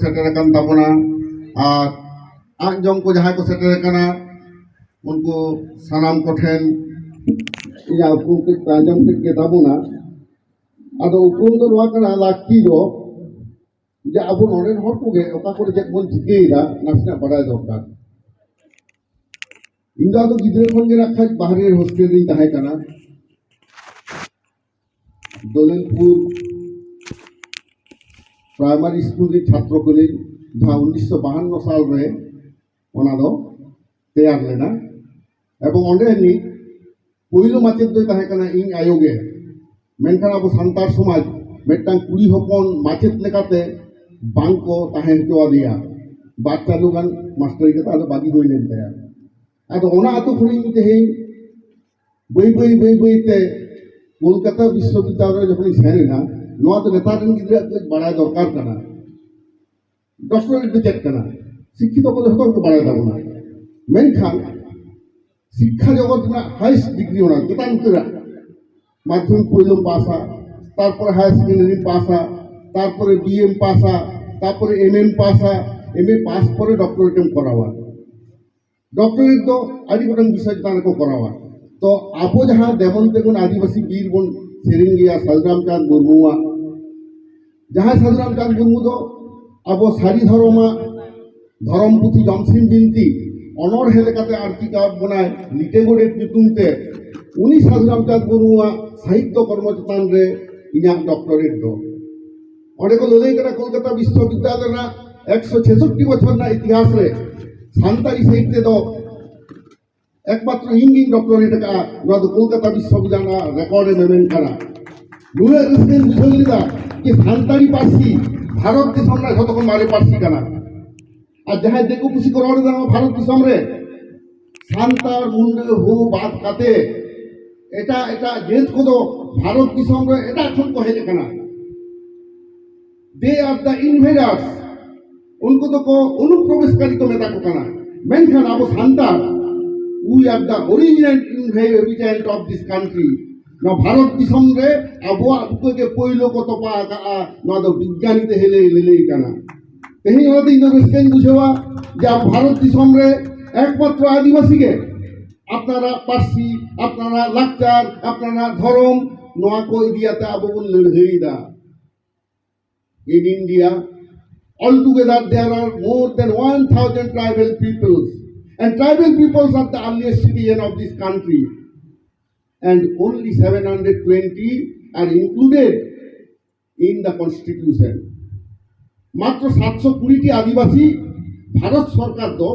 Shutter तबना और आजम को जहाँ को सेटर उनको सानाम को ठेन या उपरुम आजम के तबना अदो उपरुम दो नवा लाकी दो जे अब नोडेन हर को गे ओका को जे बन चिकेदा नासना बड़ा दरकार इंदा तो गिद्रे खन गे रखा बाहरी हॉस्टेल री ताहे कना दौलतपुर प्राइमरी स्कूल री छात्र को जहाँ 1952 साल रे ओना दो तैयार लेना एवं ओंडे नि पहिलो माचेद दो ताहे कना इन आयोगे मेनखान अब सान्तार समाज मेटटांग कुड़ी हपन माचेद लेकाते बांको ताहे हचो दिया बात चालू गान मास्टर के तादो बागी होई लेन तया आदो ओना आतो खनि तेहे बई ते कोलकाता विश्वविद्यालय जखन सेनेना नोआ तो नेतारन गिद्रा बड़ा दरकार कना डॉक्टरेट दो चेक कना शिक्षित को जतो को बड़ा दाबना मेनखान शिक्षा जगत ना हाईएस्ट डिग्री होना केतान उतरा माध्यमिक पहिलो पासा तारपर हाई सेकेंडरी पासा तारपर बीएम पासा तारपर एमएम पासा एमए पास करे डॉक्टरेट करावा डॉक्टरेट तो आदि गोटन विषय तान को करावा तो आपो जहाँ देवन तेगुन आदिवासी वीर बन सेरिंग गया साधुराम चांद मुर्मुआ जहाँ साधुराम चांद मुर्मू तो अब सारिधरमा धरम पुथी जमसिम बिनती अनर हेलेकाते आर्थिका बनाए लिटेगोड़े नितुमते उनी साधुराम चांद मुर्मुआ साहित्य कर्म चेतान रे इना डॉक्टरेट दो ओंडे को लई करा कोलकाता विश्वविद्यालय ना 166 बछर ना इतिहास रे सान्ताली साहित्य दो एकमात्र इंगिंग डॉक्टरेट का नोआ दो कोलकाता विश्वविद्यालय रेकॉर्ड मेमेन करा नुए रिसेंट बुझलिदा कि सान्ताली पार्सी भारत दिसम ना जतखन मारे पार्सी कना और जहाँ देखो कुछ को रोड दाना भारत दिसम रे सान्तार मुंडे हो बात काते एटा एटा जेत को दो भारत दिसम रे एटा खन को हेले कना दे आर द इन्वेडर्स उनको तो को अनुप्रवेशकारी को मेता को कना मेनखान अब सान्तार we are the original inhabitant of this country ना भारत दिसम रे अबो आपको के पहिलो को तो पा ना तो विज्ञानी ते हेले लेले कना तेही ओते इनोवेशन बुझेवा जे भारत दिसम रे एकमात्र आदिवासी के अपनारा पार्सी अपनारा लाक्चार अपनारा धर्म नोआ को इदियाते अबो बुन लड़हेइदा in India altogether there are more than 1000 tribal peoples and tribal peoples are the earliest citizen of this country and only 720 are included in the constitution मात्र 720 टी आदिवासी भारत सरकार दो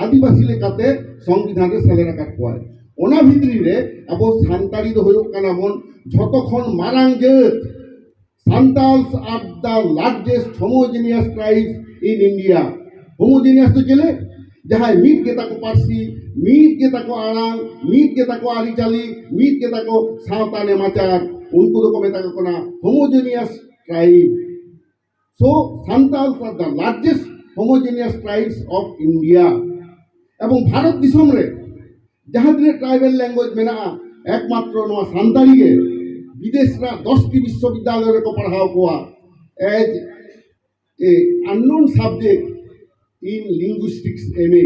आदिवासी लेकाते संविधान रे सेले राखा कोय ओना भितरी रे अब सान्ताली दो होयो काना मन जतखन मारांग जेत Santals are the largest homogeneous tribes in India. Homogeneous तो चले जहाँ मीट के तको पार्सी, मीट के तको आरांग, मीट के तको आरिचाली, मीट के तको सावताने माचार, उनको तो कोमे तको कोना homogeneous tribe. So Santals are the largest homogeneous tribes of India. एवं भारत दिसम रे जहाँ दिने ट्राइबल लैंग्वेज में ना एकमात्र नवा सान्ताली के विदेश रा 10 टी विश्वविद्यालय को पढ़ाओ हुआ as a unknown subject in linguistics MA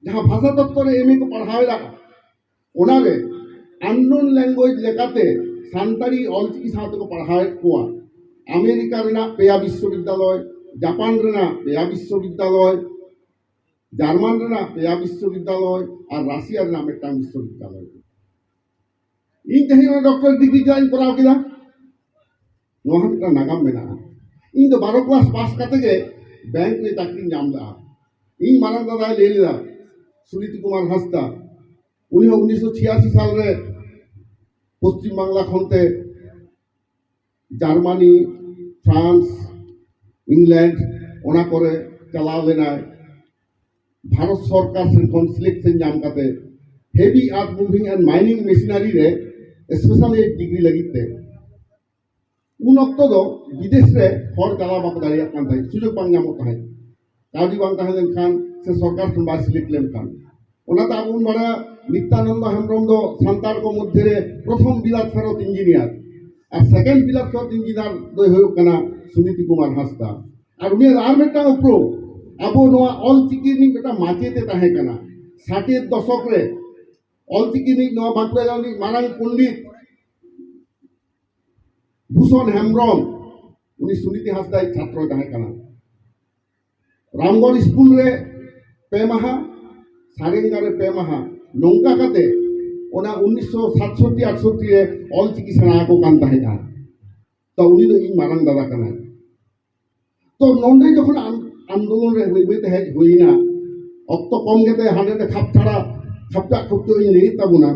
जहाँ भाषा तत्व रे एमए को पढ़ावेला ओना रे अननोन लैंग्वेज लेकाते सान्ताली ऑलचिकी साथ को पढ़ाए हुआ अमेरिका रेना पेया विश्वविद्यालय जापान रेना पेया विश्वविद्यालय जर्मन रेना पेया विश्वविद्यालय और राशिया रेना मेटांग विश्वविद्यालय इन जहीं डॉक्टर डिग्री जाइन कराव किदा नोहा मिटा नागाम मेना इन दो 12 क्लास पास करते के बैंक रे चाकरी नाम दा इन मारन दादा ले लिदा सुनीति कुमार हांसदा उनी 1986 साल रे पश्चिम बांग्ला खनते जर्मनी फ्रांस इंग्लैंड ओना करे चलाव लेना भारत सरकार से कोन सिलेक्शन नाम करते heavy earth moving and mining machinery रे स्पेशल एक डिग्री लगिते उन अक्तो दो विदेश रे हर चला बाको दाड़िया कान थाई सुजोग बांग नामो ताहे काउडी बांग ताहे लेन खान से सरकार खन बा सिलेक्ट लेन खान ओना ता उन बड़ा नित्यानंद हेमब्रम दो सान्तार को मध्य रे प्रथम बिलात फेरत इंजीनियर और सेकंड बिलात फेरत इंजीनियर दो होयो कना सुनीति कुमार हांसदा और उन्हें आर मिट्टा उपरो अब नवा ऑल चिकी नि बेटा माचेते ताहे कना 60 दशक रे ऑल चिकी नि नवा बांकुड़ा जावनी मारांग पंडित भूषण हेम्ब्रम उनी सुनीति हांसदा छात्र ताहे कना रामगढ़ स्कूल रे पे माहा सारेंगा रे पे माहा नौका काते ओना 1967 68 रे ऑल चिकी सेना को कान ताहे का तो उनी दो इन मारांग दादा कना तो नोंडे जखन आंदोलन रे हुई हेज हुईना अक्तो कम गेते हांडे खाप छाड़ा खापटा खुपतो इन लेई ताबुना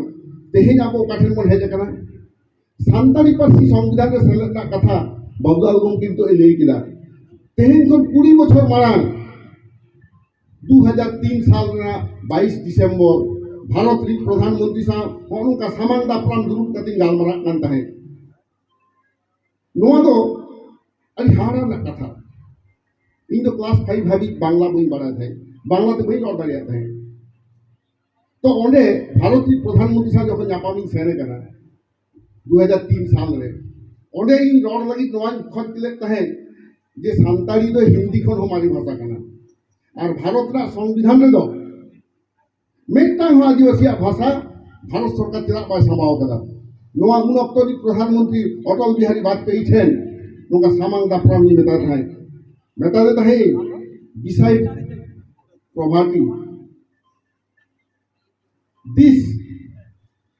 तेहेज आबो काठेर मन हेज कना सान्ताली पार्सी संविधान रे सेलेदा कथा बाबुलाल गमकिन तो लेई किदा तेहेज खन 20 बछर मारांग 2003 साल रे 22 दिसंबर भारत री प्रधानमंत्री सा ओनका सामांग दापराम दुरुब कतिन गालमारा कान ताहे नोआ दो अरि हारा ना कथा इन तो क्लास 5 भाभी बांग्ला बई बड़ा थे बांग्ला तो बई रड़ दाड़िया थे तो ओंडे भारत री प्रधानमंत्री सा जखन जापानी सेने कना 2003 साल रे ओंडे इन रड़ लगी नोआ खत ले तहे जे सान्ताली दो हिंदी खन हमारी भाषा कना और भारत रा संविधान रे दो मेटांग आदिवासी भाषा भारत सरकार चला बाय समाव कदा नोआ उन अक्तो री प्रधानमंत्री अटल बिहारी वाजपेयी ठेन नोका सामांग दापराम नि मेता थाय मेता देता है beside poverty. This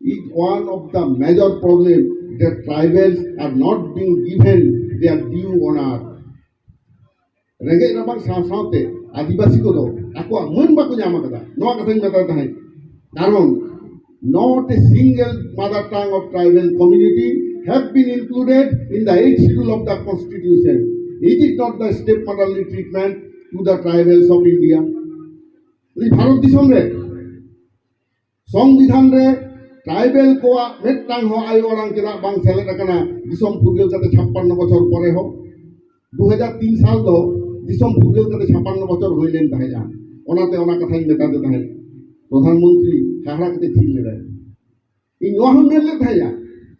is one of the major problems that tribals are not being given their due honor. रेगे रबांग साथ-साथते आदिवासी को दो आपको मन बाको जामा कदा नवा कथा इन मेता है कारण not a single mother tongue of tribal community have been included in the 8th schedule of the constitution. Is it not the stepmotherly treatment to the tribals of India? Bharat दिसम रे संविधान रे ट्राइबल को मेटांग हो आयो orang चला बांग select करना दिसम फुरगेल जाते 56 बछर परे हो 2003 साल दो दिसम फुरगेल जाते 56 बछर होइलेन ताहे जा ओनाते ओना कथा इन मेता देता है प्रधानमंत्री हारा कते ठीक ले रहा इन नोह मेल ले थाया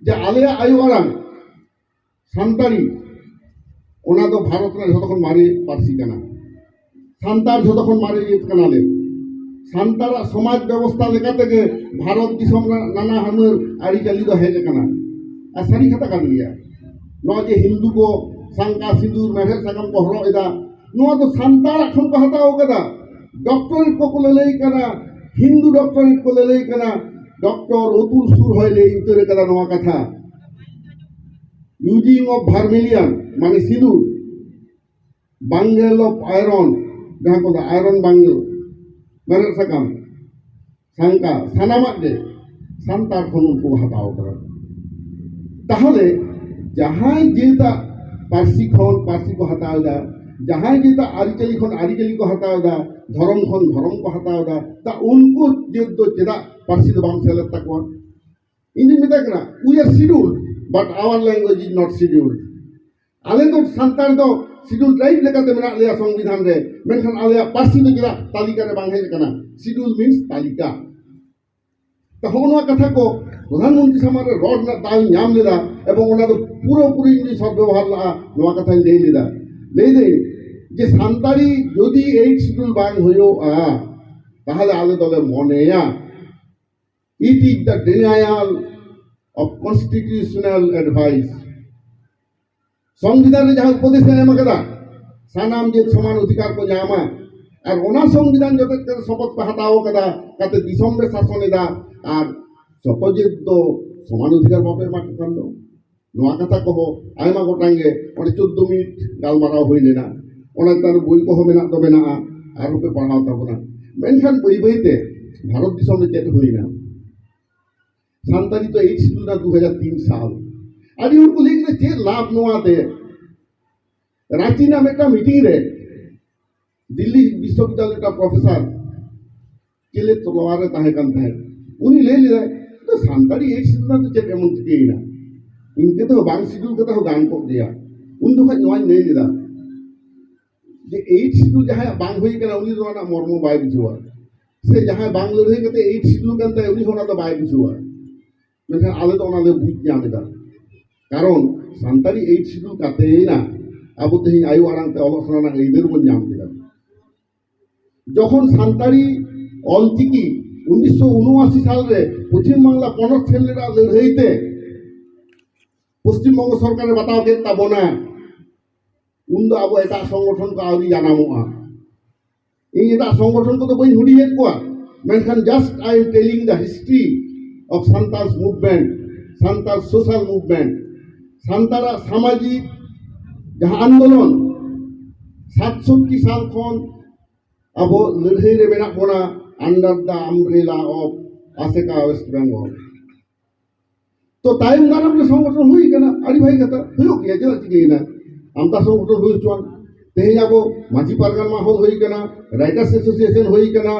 जे आले आयो orang सान्ताली ओना तो भारत रे जतखन मारे पारसी कना सान्तार जतखन मारे ये कना ले सान्तारा समाज व्यवस्था लेका तेगे भारत दिसम नाना हानुर आरी चाली दो हेज कना आ सारी खाता कान लिया नो जे हिंदू को सांका सिंदूर मेहर सगम को हरो एदा नो तो सान्तार खन को हताओ कदा डॉक्टर को लेई कना हिंदू डॉक्टर को लेई कना डॉक्टर अतुल सुर होय ले उतरे कदा नवा कथा यूजिंग ऑफ vermilion माने सिंदूर बांगेल ऑफ आयरन जहां को आयरन बांगेल मेरे सकम सांका सानामा दे सांतार खन उनको हटाओ कर ताहले जहां जेता पारसी को हटाओ दा जहां जेता आरिचली को हटाओ दा धर्म को हटाओ दा ता उनको जे दो चेदा पारसी दो बाम सेलेक्ट तकवा इन में तकना we are scheduled but our language is not scheduled. आले तो संतान तो शेड्यूल ट्राइब लेकर ते मेरा लिया संविधान रे मेंखन आले पार्सी तो किला तालिका रे बांधे कना शेड्यूल मींस तालिका तो होनवा कथा को प्रधानमंत्री समारे रोड ना दाई नाम लेदा एवं ओना तो पूरी इंग्लिश शब्द व्यवहार ला नवा कथा ले लेदा ले दे जे संताली यदि 8 शेड्यूल बांग होयो ताहले आले दले मनेया it is the denial of constitutional advice. संविधान रे जहां उपदेश एम कदा सानाम जे समान अधिकार को जामा और ओना संविधान जते शपथ पे हटाओ कदा कते दिसम रे शासन एदा और शपथ जे तो समान अधिकार बापे मा कांदो नवा कथा कहो आयमा गोटांगे ओने 14 मिनिट गालमाराव होई लेना ओना तार बोई को मेना तो मेना आरो पे पढ़ाओ ताबना मेनखान बई बईते भारत दिसम रे चेत होइना सान्ताली तो 8 शेड्यूल ना 2003 साल आदि उनको लेके चे लाभ नोआ दे रांची ना में मीटिंग रे दिल्ली विश्वविद्यालय का प्रोफेसर केले तलवार ताहे कान थाहे उनी ले ले तो सान्ताली 8 शेड्यूल ना तो चे एमन चिकेना इनके तो बांग शेड्यूल के तो गान को दिया उन दो नोआ ले लेदा जे 8 शेड्यूल जहां बांग होई कना उनी तो ना मर्म बाय बुझुआ से जहां बांग ले रही कते 8 शेड्यूल कान उनी होना तो बाय बुझुआ मेखा आले तो ओना ले बुझ जाने दा कारण सान्ताली 8 शेड्यूल काते ना अब तेज आयु आड़ांग ते अलग सना इधर बन नाम किया जखन सानताड़ी अलचिकी 1979 साल रे पश्चिम बांगला पनत सेलेरा लड़ाईते पश्चिम बंग सरकार बताओ के ताबना उन अब एटा संगठन को आउरी जानामोआ इन एटा संगठन को तो बई हुडी हेड को मेनखान just I am telling the history of Santal movement Santal social movement सांतारा सामाजिक जहां आंदोलन 67 साल खन अब लड़ाई रे मेना बोना अंडर द अम्ब्रेला ऑफ आसेका वेस्ट बेंगल तो तायम दाराम रे संगठन हुई केना आड़ी भाई कथा हुयो के जे चिकेना आमता संगठन हुई चोन तेहे जाबो माझी पारगान मा होल हुई केना राइटर्स एसोसिएशन हुई केना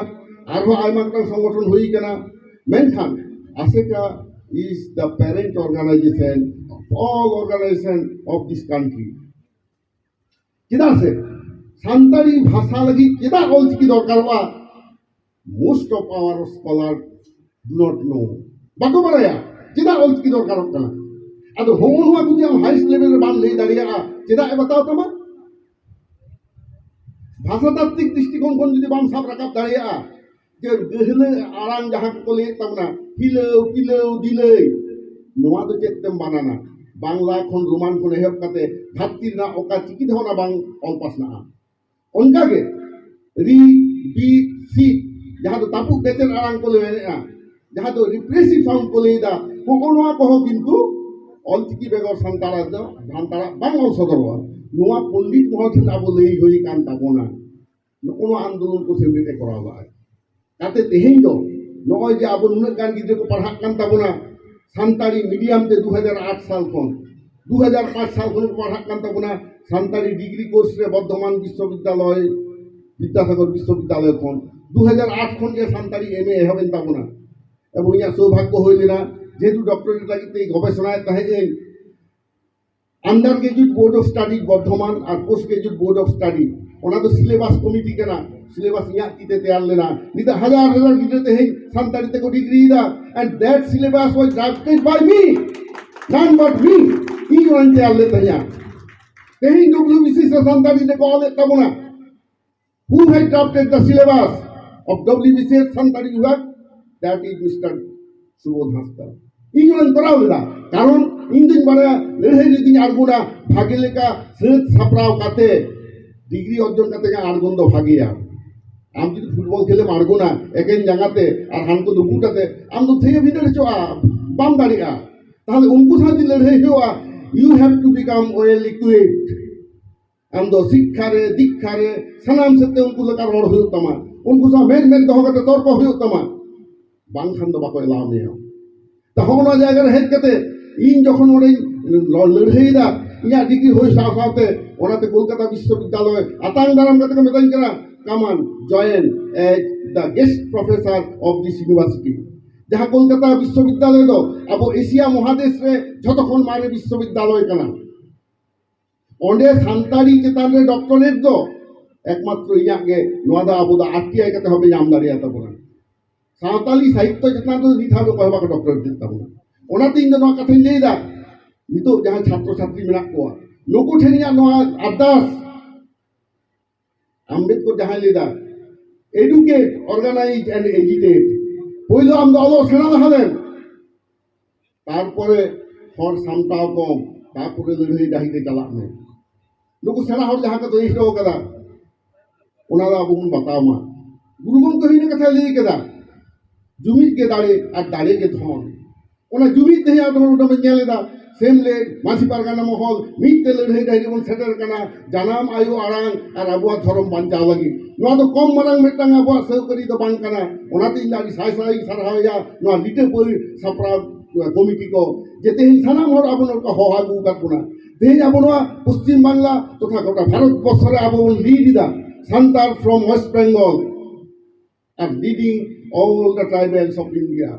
आरो आयमा का संगठन हुई केना मेनखान आसेका is the parent organization of all organization of this country केदा से सांताली भाषा लगी केदा अलचिकी दरकार बा most of our scholars do not know बाको बड़ाया केदा अलचिकी दरकार कना आदो होमनुआ गुदी हम हाईएस्ट लेवल रे बान ले दाड़िया केदा ए बताओ तमा भाषातात्त्विक दृष्टिकोण कोन जदि बाम साब राकाब दाड़िया जे गहले आराम जहां को ले तमना हिलो किलो दिले नोआ दो चेतम बानाना बांग्ला खन रोमान खन एहब काते धात्ती ना ओका चिकी धोना बांग अलपासना उनका के री बी सी जहां तो तापु बेचन आराम को ले जहां तो रिप्रेसिव साउंड को ले दा कोनोआ कहो किंतु अलचिकी बेगर संतारा द भांतारा बांग अल सदरवा नोआ पंडित महथिन आबो लेई होई कान ताबोना नो आंदोलन को सेमते करावा ताते तेहेन दो नय जे आबो नुना गान गिद्रे को पढ़ा कान ताबोना सानताड़ी मीडियम ते 2008 साल खन 2005 साल खन पढ़ा कान ताबोना सानताड़ी डिग्री कोर्स रे बर्धमान विश्वविद्यालय विद्यासागर विश्वविद्यालय खन 2008 खन के सानताड़ी एमए हबेन ताबोना एबो इया सौभाग्य होइलेना जेतु डॉक्टरेट लागिते गवेषणा ताहे undergraduate board of study Bardhaman और post graduate board of study ओना तो सिलेबस कमिटी केना सिलेबस या किते तैयार लेना निता हजार हजार गिरते हैं सानताड़ी ते को डिग्री दा and that syllabus was drafted bye me not but me E one तैयार लेते हैं तेही डब्ल्यूबीसी से सानताड़ी ने को ले तबना who had drafted the syllabus of WBC Santali विभाग that is mister Subodh Hansda ई वन कराव लेदा कारण इंदिन बारे लड़ाई दिन आरगुना भागे लेका सेत सापराव काते डिग्री अर्जन काते का आरगुन दो भागिया आम जदि फुटबल खेले आरगुना एकेन जांगाते और हानको दो बुटाते आम तो थेय भितर चोआ बाम दाड़िया ताहले उनको साथी लड़ाई होआ you have to become well equipped आम दो शिक्षा रे दीक्षा रे सनाम सते उनको लका रोड होयो तमा उनको सा मेन दो काते तर्क होयो तमा बांग खान दो बाको लाव ने ता होनो जायगा रे हेज काते इन जखन ओरे लड़ाई दा इया डिग्री होय साथे ओनाते कोलकाता विश्वविद्यालय आतांग दाराम काते मेताइन करा कमान join as the guest professor of this university जहां कोलकाता विश्वविद्यालय दो अब एशिया महादेश रे जतखन मारे विश्वविद्यालय कना ओंडे सानताड़ी चेतान रे डॉक्टरेट दो एकमात्र इया के नोदा अब दा आरटीआई काते होबे नाम दाड़िया तबना सावताली साहित्य चेतान तो निथा को कहबा के डॉक्टरेट दिताबना ओनाते इन दो कथा लेदा नितो जहां छात्र छात्री मेना को नुकु ठेनिया नो अरदास आम्बेडकर जहां लेदा एडुकेट ऑर्गेनाइज एंड एजिटेट पहिलो आम दो अलो सेना लहालेन तारपरे हर सामटाव कम तारपरे लड़ाई डाहिते चला में नुकु सेना हर जहां का तो इस्तो कदा ओनादा बुन बतामा गुरुगम कहिने कथा लेई कदा जुमित के दाड़े और दाड़े के धन ओना जुमित नहीं आदम उडा में नेलेदा सेमले मासी पारगाना महल मिते लड़ाई डायरी बन सेटर कना जानाम आयु आरांग और अबुआ धर्म बांचा लगी नो तो कम मारांग मेटांग अबुआ सहकारी तो बांग कना ओनाते इंदारी साई साई सरहाया नो लिटे पोई सपरा कमिटी को जेते हि सानाम हर आबन को होहा गु काकुना तेही आबनवा पश्चिम बांगला तथा गोटा भारत बर्षरे आबन लीडिदा Santal from West Bengal and leading all the tribals of India.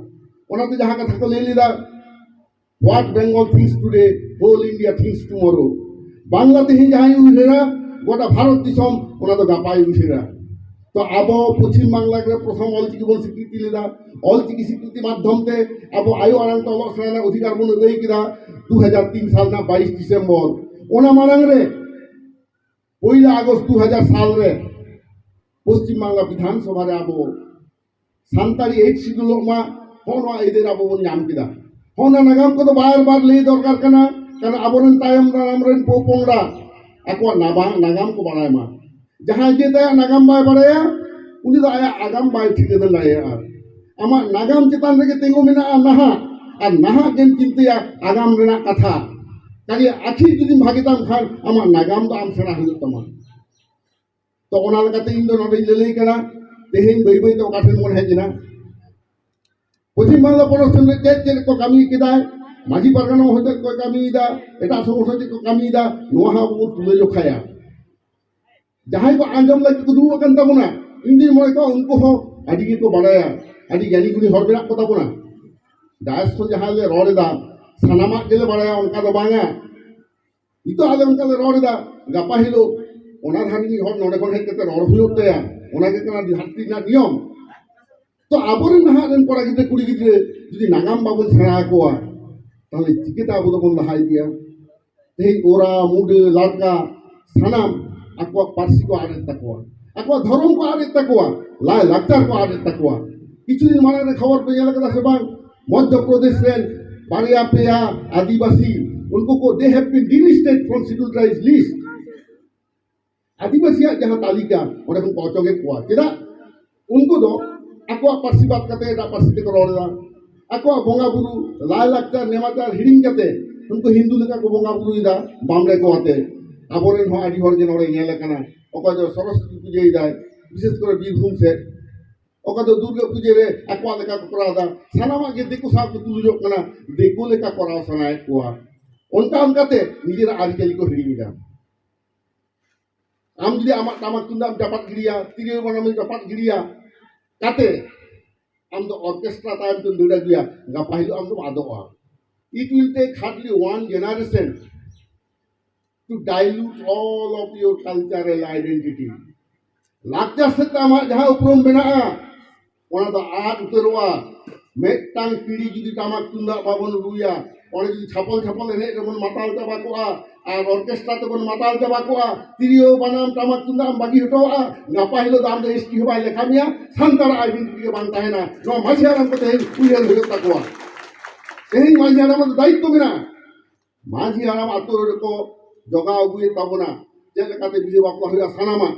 ओनाते जहां कथा को ले लीदा what Bengal thinks today, whole India thinks tomorrow. Bangla ते ही जहां उठेरा गोटा भारत दिसम ओना तो गापाई उठेरा तो अब पश्चिम बांगला के प्रथम अलचिकी बन स्वीकृति लेदा अलचिकी स्वीकृति माध्यम ते अब आयु आरांग तो सेना अधिकार बन लई किदा 2003 साल ना 22 डिसेंबर ओना मारांग रे 1 আগস্ট 2000 साल रे पश्चिम बांगला विधानसभा रे आबो सानतारी 8 शिड्यूल मा होना एदेर आबो बन नाम किदा होना नागाम को तो बार-बार लई दरकार कना कारण आबोरन तायम रामरन पोपोंगरा आको नागाम को बाड़ाय मा जहां जे दा नागाम बाय बाड़ाया उनी दा आया आगाम बाय ठिके दा लाया आमा नागाम चितान रे तेंगो मेना नाहा और नाहा गेम चिंतिया आगाम रेना कथा काजे आखिर जुदी भागिताम खान आमा नागाम दा आम सेना हुयो तमा तो ओना लगाते इन दो नडे लेले कना तेहेन बई बई तो काठन मन हेजना पश्चिम बांगला पड़ोसन रे चेक को कमी किदा माझी परगना होते को कमी दा एटा समस्या को कमी दा नोहा बु तुले जो खाया जहां को आंजम लग को दुआ कन तबना इंदी मोय को उनको हो आदि को बड़ाया आदि ज्ञानी गुनी हर बेना को तबना दास को जहां ले रोड़े दा सनामा गेले बड़ाया उनका दो बांगा इतो आले उनका ले रोड़े दा गापा हिलो ओना धानी हर नोडे कोन हेक ते रोड़ हुयो तया ओना के कना धरती ना नियम तो आबोरे नहा रन कोड़ा गिद्रे कुड़ी गिद्रे जुदी नागाम बाबन सेरा कोआ ताले चिकिता आबो दोबन लहाय दिया तेही ओरा मुड लड़का सानाम आको पारसी को आड़े तकवा आको धर्म को आड़े तकवा लाय लाक्तार को आड़े तकवा किछु दिन माने रे खबर पे येला कदा से बांग मध्य प्रदेश रे बारिया पेया आदिवासी उनको को they have been delisted from schedule tribes list आदिवासी जहां तालिका ओरे को पहुंचोगे कोआ केदा उनको दो आको पारसी बात करते एटा पारसी ते को रोड़ा आको बोंगा बुरु लाय लाक्तार नेमातार हिडिंग करते उनको हिंदू लेका को बोंगा बुरु इदा बामरे को आते आबोरेन हो आदि हर जे नोरे नेले कना ओका जो सरस्वती पूजा इदा विशेष करे बीरभूम से ओका तो दुर्गा पूजा रे आको लेका को करादा सानामा के देखो सा को तुलजो कना देखो लेका कराव सनाय कोआ उनका उनकाते निजेर आरिचाली को हिडिंग आम जुदी आमा टामाक तुंदाम जापात गिरिया तिरियो बनाम जापात गिरिया काते आम तो ऑर्केस्ट्रा टाइम तो दुड़ा गया गापाहिलो आम तो आदोआ it will take hardly one generation to dilute all of your cultural identity lakchar se tama jaha uprom bena ona do aad uterwa metang pidi judi tamak tunda babon ruya ona judi chapol chapol ene jemon matal jaba ko R orchestra তো কোন মাতাল দেবা কোয়া তিরিও বানাম তামাক তুন্দাম বাগি হটোয়া গাপাহিলো দাম দে ST হবাই লেখা মিয়া সান্তার আইডেন্টিটি কে বানতা है ना नो মাঝিয়ারাম কতে উইয়াল হইতো তাকোয়া এই মাঝিয়ারাম দায়িত্ব বিনা মাঝিয়ারাম আতর को জগা উগুয়ে তাবনা যে লেখাতে বিজে বাপলা হইয়া সানামা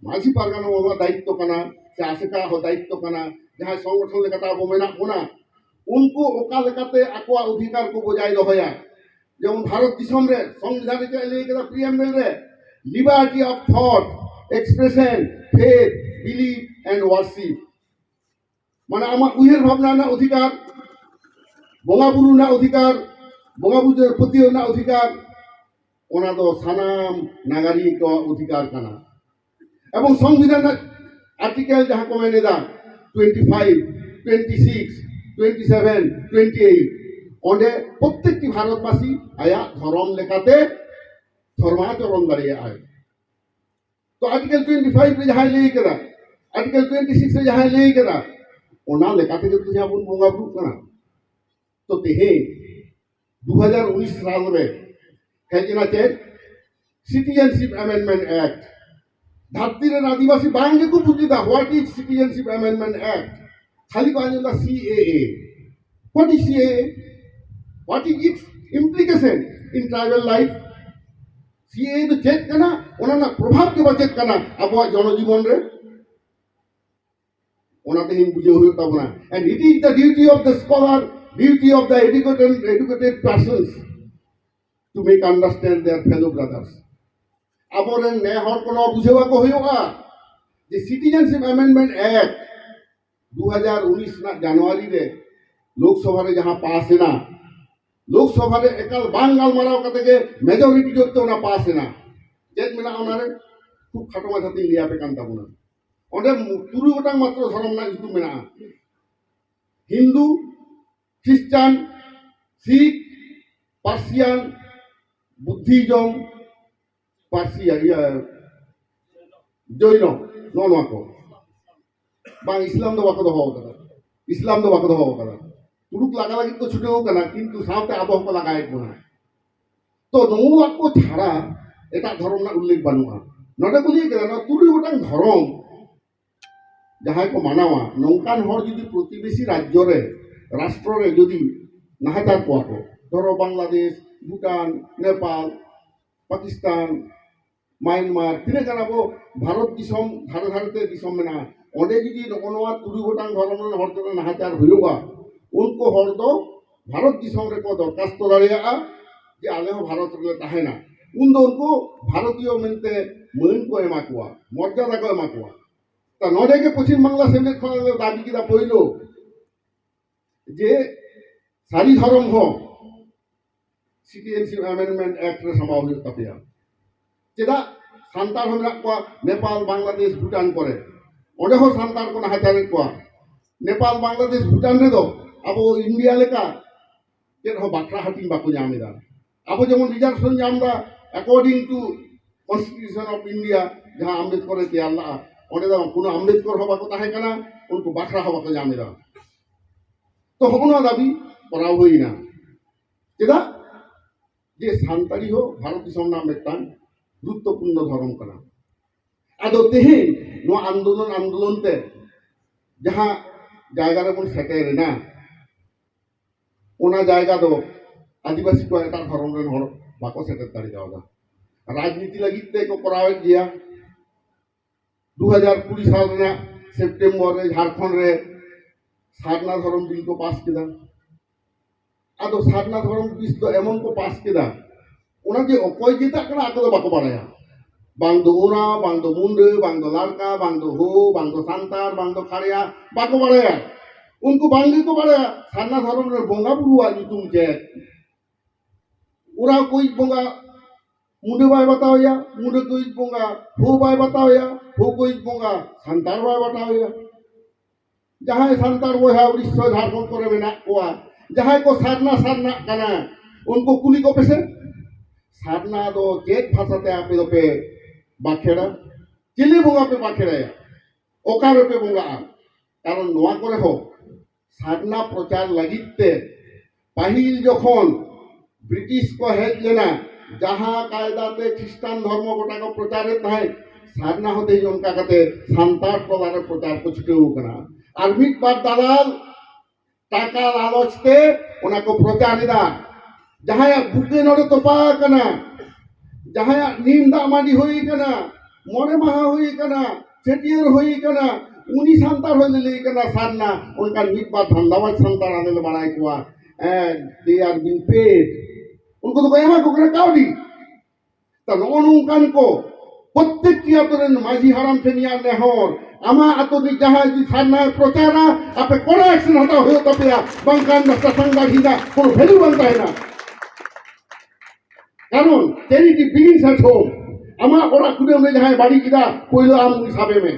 মাঝি পারগানো হওয়া দায়িত্ব কানা সে আশেকা हो দায়িত্ব কানা যাহা সংগঠন লেখাটা বমেনা কোনা उनको ओका लेखाते आकोआ अधिकार को बजाय दहया যেমন ভারত দিশম রে সংবিধানে কে লেখা প্রিএম্বল রে liberty of thought expression faith believe and worship মানে আমার উহের ভাবনা না অধিকার বঙ্গাবুরু না অধিকার বঙ্গাবুরুর প্রতিও না অধিকার ওনা তো সানাম নাগরিক অধিকার কানা এবং সংবিধান আর্টিকেল যাহা কমেনে দা 25 26 27 28 ओंडे प्रत्येक भारतवासी आया धर्म लेखाते धर्माचरण दाड़िया आए तो आर्टिकल 25 रे जहां लेई करा आर्टिकल 26 रे जहां लेई करा ओना लेखाते जो जहां बन बोंगा बुरु कना तो तेहे 2019 साल रे हेजना चे सिटीजनशिप अमेंडमेंट एक्ट धरती रे आदिवासी बांगे को बुझिदा what is citizenship amendment act खाली को आंदा CAA what is CAA What is its implication in tribal life? CA तो चेक करना, उन्होंने प्रभाव के बाद चेक करना, अब वो जनजीवन रे, उन्होंने हिंद बुझे हुए तब ना, and it is the duty of the scholar, duty of the educated persons to make understand their fellow brothers. अब वो ने हर को ना बुझे हुआ को होगा, the Citizenship Amendment Act 2019 ना जनवरी रे लोकसभा रे जहाँ पास है ना लोकसभा रे एकल बांगाल माराव कते के मेजॉरिटी जो तो ना पास है ना चेक मेना ओनारे खूब खाटो माथाती लिया पे कांता बुना ओंडे तुरु गोटांग मात्र धर्म ना इतु मेना हिंदू ख्रिस्टान Sikh पार्सियान Buddhism Persia Jain no को बांग इस्लाम दो बाको दो कदा इस्लाम दो बाको दो कदा तुरुक लगा लगी को छुटे हो कना किंतु सामते आबो को लगाए कोना तो नोआ को छाड़ा एटा धर्म ना उल्लेख बानुआ नोटे कुली केदा तुरुई गोटांग धर्म जहाँ को मानावा नौकान हर जुदी प्रतिवेशी राज्य रे राष्ट्र रे जुदी नाहाचार को धरो बांग्लादेश भूटान नेपाल पाकिस्तान म्यांमार तीन गाना वो भारत दिसम धारे धारते दिसम में ना ओंडे जुदी नोकनवा तुरुई गोटांग धर्म रे हर जगह नाहाचार हुआ उनको हर दो भारत दिसम रे को दरखास्त दाड़िया जे आले हो भारत रे ताहेना उन दो उनको भारतीय मेनते मान को एमा कुआ मर्यादा को एमा कुआ ता नोडे के पश्चिम बांग्ला सेनेट खन दाबी किदा पइलो जे सारिधरम हो सिटीजनशिप अमेंडमेंट एक्ट रे समाव हुई तपिया चेदा सांतार हमरा को नेपाल बांग्लादेश भूटान करे ओडे हो सांतार को नाहाचार को नेपाल बांग्लादेश भूटान रे दो अब इंडिया लेका के हो बाकरा हाटिंग बाको जामेदा अब जेमन रिजर्वेशन जामदा according to constitution of India जहां अम्बेडकर तैयार ला ओडे दा कोनो अम्बेडकर हवा को ताहे कना उनको बाकरा हवा को जामेदा तो होना दाबी करा हुई ना चेदा जे सांतारी हो भारत दिसम नाम मिटान गुरुत्वपूर्ण धर्म कना आदो तेहे नो आंदोलन ते जहां जायगा रे बन सेटेर ना ओना जायगा दो आदिवासी को एटा धर्म रे हर बाको सेटेर दाड़ी जाओगा राजनीति लगी ते को करावे गया 2020 साल रे सितंबर रे झारखंड रे साधना धर्म बिल को पास किया आदो साधना धर्म बिल तो एमन को पास किया ओना जे अकय जेता कना आको दो बाको बाड़ाया बांग दो ओना बांग दो मुंडे बांग दो लाड़का बांग दो हो बांग दो सांतार बांग दो खाड़िया बाको बाड़ाया उनको बांगी को बाड़ाया साधना धर्म रे बोंगा बुरुआ नितुम जे उरा कोई बोंगा मुंडे बाय बताओ या मुंडे कोई बोंगा हो बाय बताओ या हो कोई बोंगा सांतार बाय बताओ या जहां सांतार वो है उड़ीसा झारखंड करे में ना कोआ जहां को साधना कना उनको कुली को पेसे साधना दो चेक भाषाते आपे दो पे बाखेड़ा चिली बोंगा पे बाखेड़ा या ओकार पे बोंगा कारण नोआ करे हो साधना प्रचार लगिते पाहिल जखन ब्रिटिश को हेज लेना जहां कायदाते ख्रिस्टान धर्म गोटा को प्रचारित है साधना होते ही उनका कहते सांतार प्रदान प्रचार को छुटेउ कना और मिट बार दलाल टाका लालचते उना को प्रचार दा जहां बुके नोडे तोपा कना जहां नीम दा मांडी होई कना मोरे महा होई कना छेटियर होई कना उनी सांतार होई ले कना साधना उनका मिट बार धंधावाज सांतार आने ले बनाई कुआ and they are being paid उनको तो एमा को काउडी ता नोनुकान को प्रत्येक की आतोरेन माझी हाराम ठेनिया नेहर आमा आतोनि जहां जी साधना प्रचारा आपे कोन एक्शन हता होयो तपिया बंकान नष्टा संगा हिदा कोन वैल्यू बनता है ना कारण चैरिटी बिगिंस एट होम आमा ओरा कुदे में जहां बाड़ी किदा कोइलो आम हिसाबे में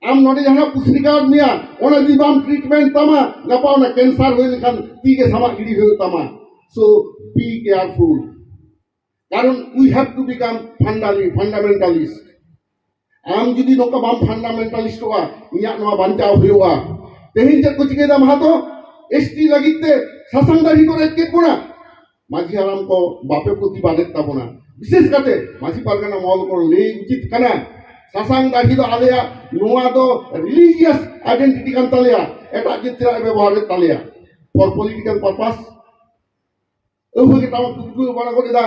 आम नोडे जहां पुस्तिका मिया ओना दिबाम ट्रीटमेंट तमा गपाव ना कैंसर होय लेखान ती के समा इडी होयो तमा so be careful कारण we have to become fundamentalist आम जुदी नोका बाम फंडामेंटलिस्ट हुआ इया नोआ बांचाव हुआ तेहिन चेक को चिकेदा महातो एसटी लगिते सासंगदारी को रेट के पुना माझियाराम को बापे प्रति बाधे ताबोना विशेष करते माझी पारगना मॉल को ले उचित कना सासंगदारी तो आलेया नोआ तो रिलीजियस आइडेंटिटी कान तालेया एटा जितरा व्यवहार तालेया फॉर पॉलिटिकल पर्पस ओहो के ताव कुकु बड़ा को दिदा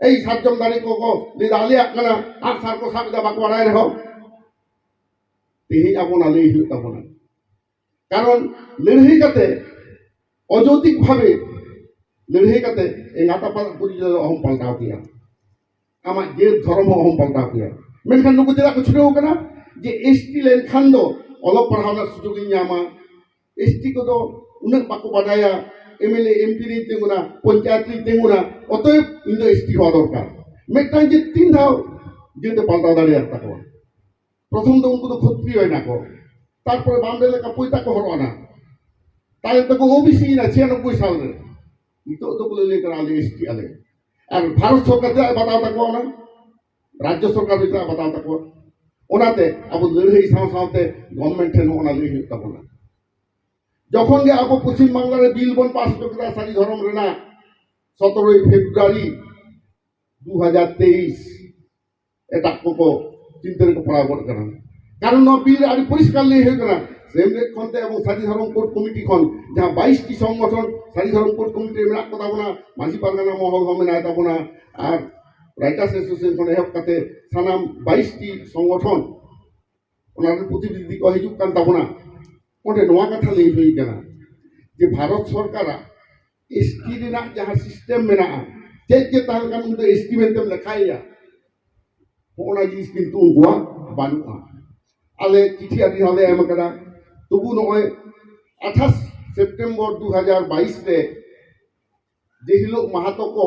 ए सातजम दारी को दिदा आलिया कना आठ सार को साबिदा बाक बड़ाय रहो तेही आपना लेई हुई ताबना कारण लड़ाई करते अजौतिक भावे लड़ाई करते ए नाता पर पुरी अहम पलटाव किया आमा जे धर्म अहम पलटाव किया मेनखान नुकु जेला कुछ हो कना जे एसटी लेन खान दो अलग पढ़ावना सुजोग न्यामा एसटी को दो उन्हें बाको बडाया एमएलए एमपी रे तेंगुना पंचायत रे तेंगुना अतएव इन दो एसटी हवा दरकार मेटान जे तीन धाव जेते पाल्टा दाड़िया ताको प्रथम तो उनको तो क्षत्रिय है ना को तारपरे बांडे लेका पयता को हरवाना ताई तो को ओबीसी ना 96 साल रे इतो तो बोले लेकर आले एसटी आले और भारत सरकार जे बताओ ताको ना राज्य सरकार जे बताओ ताको ओनाते अब लड़ाई साव सावते गवर्नमेंट ने ओना ले ताको যখন যে আবো পশ্চিম বাংলার বিল বন পাস করতে সারি ধরম রেনা 17 ফেব্রুয়ারি 2023 एटा को चिंता को पड़ा गड कना कारण नो बिल आदि परिष्कार ले हे कना सेमरेट खनते एवं सारिधारम कोर्ट कमिटी खन जहां 22 टी संगठन सारिधारम कोर्ट कमिटी मेना को ताबना माजी पारगाना महल मेना ताबना और राइटर्स एसोसिएशन खन एहब काते सानाम 22 टी संगठन ओनार प्रतिनिधि को हिजुक कान ताबना ओंडे नोआ कथा ले होई कना जे भारत सरकार एसटी रेना जहां सिस्टम मेना चेक के ताहल कान उनदे एसटी मेनतेम लेखाया ओना जिनिस किन्तु उनकुआ बानुआ आले चिठी आदि हाले एम कदा तबु नय 28 सेप्टेम्बर 2022 रे जे हिलो महातो को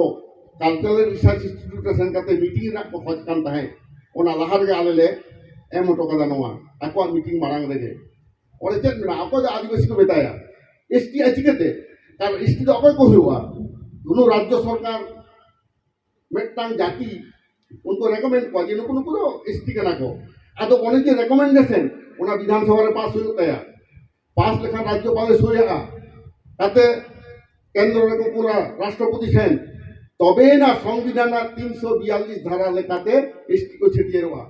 कल्चरल रिसर्च इंस्टीट्यूट सेन काते मीटिंग ना को खोज कान ताहे ओना लाहार गे आले ले एम ओटो कदा नवा आको मीटिंग मारांग रेगे ओरे चेक मेना आको आदिवासी को बेताया एसटी अचिकते कार एसटी दो अको को हुआ दोनों राज्य सरकार मेटांग जाति उनको रेकमेंड को जे नुकु नुकु दो एसटी कना को आदो ओने जे रेकमेंडेशन ओना विधानसभा रे पास हुई तया पास लेखा राज्यपाल सोया ताते केंद्र रे को पूरा राष्ट्रपति सेन तबे ना संविधान 342 धारा लेकाते एसटी को छेटिएरवा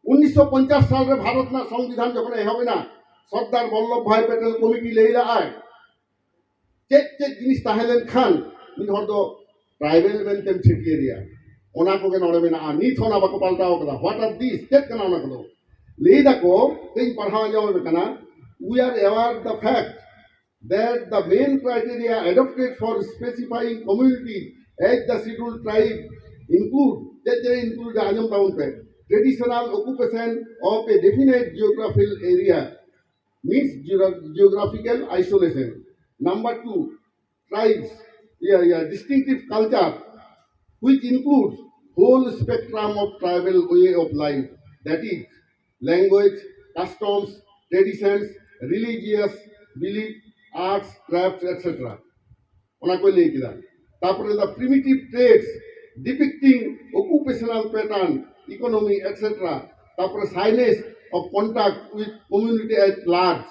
1950 साल रे भारत ना संविधान जखन एहबे ना सरदार वल्लभ भाई पटेल कमिटी लेला आय चेक चेक जिनिस ताहेलेन खान मिन हर दो ट्राइबल मेनतेम छेटिएरिया ओना को के नोड़े मेना नीत होना बाको पाल्टाओ कदा व्हाट आर दिस चेक कना ओना को ले दाको तेज पढ़ावा जाओ कना we are aware the fact that the main criteria adopted for specifying communities as the scheduled tribe include ajam taun pe traditional occupation of a definite geographical area means geographical isolation. Number 2, tribes distinctive culture which includes whole spectrum of tribal way of life, that is language, customs, traditions, religious belief, arts, crafts, etc. ओना को ले किदा तापरे the primitive traits depicting occupational pattern, economy, etc. तापरे shyness of contact with community at large,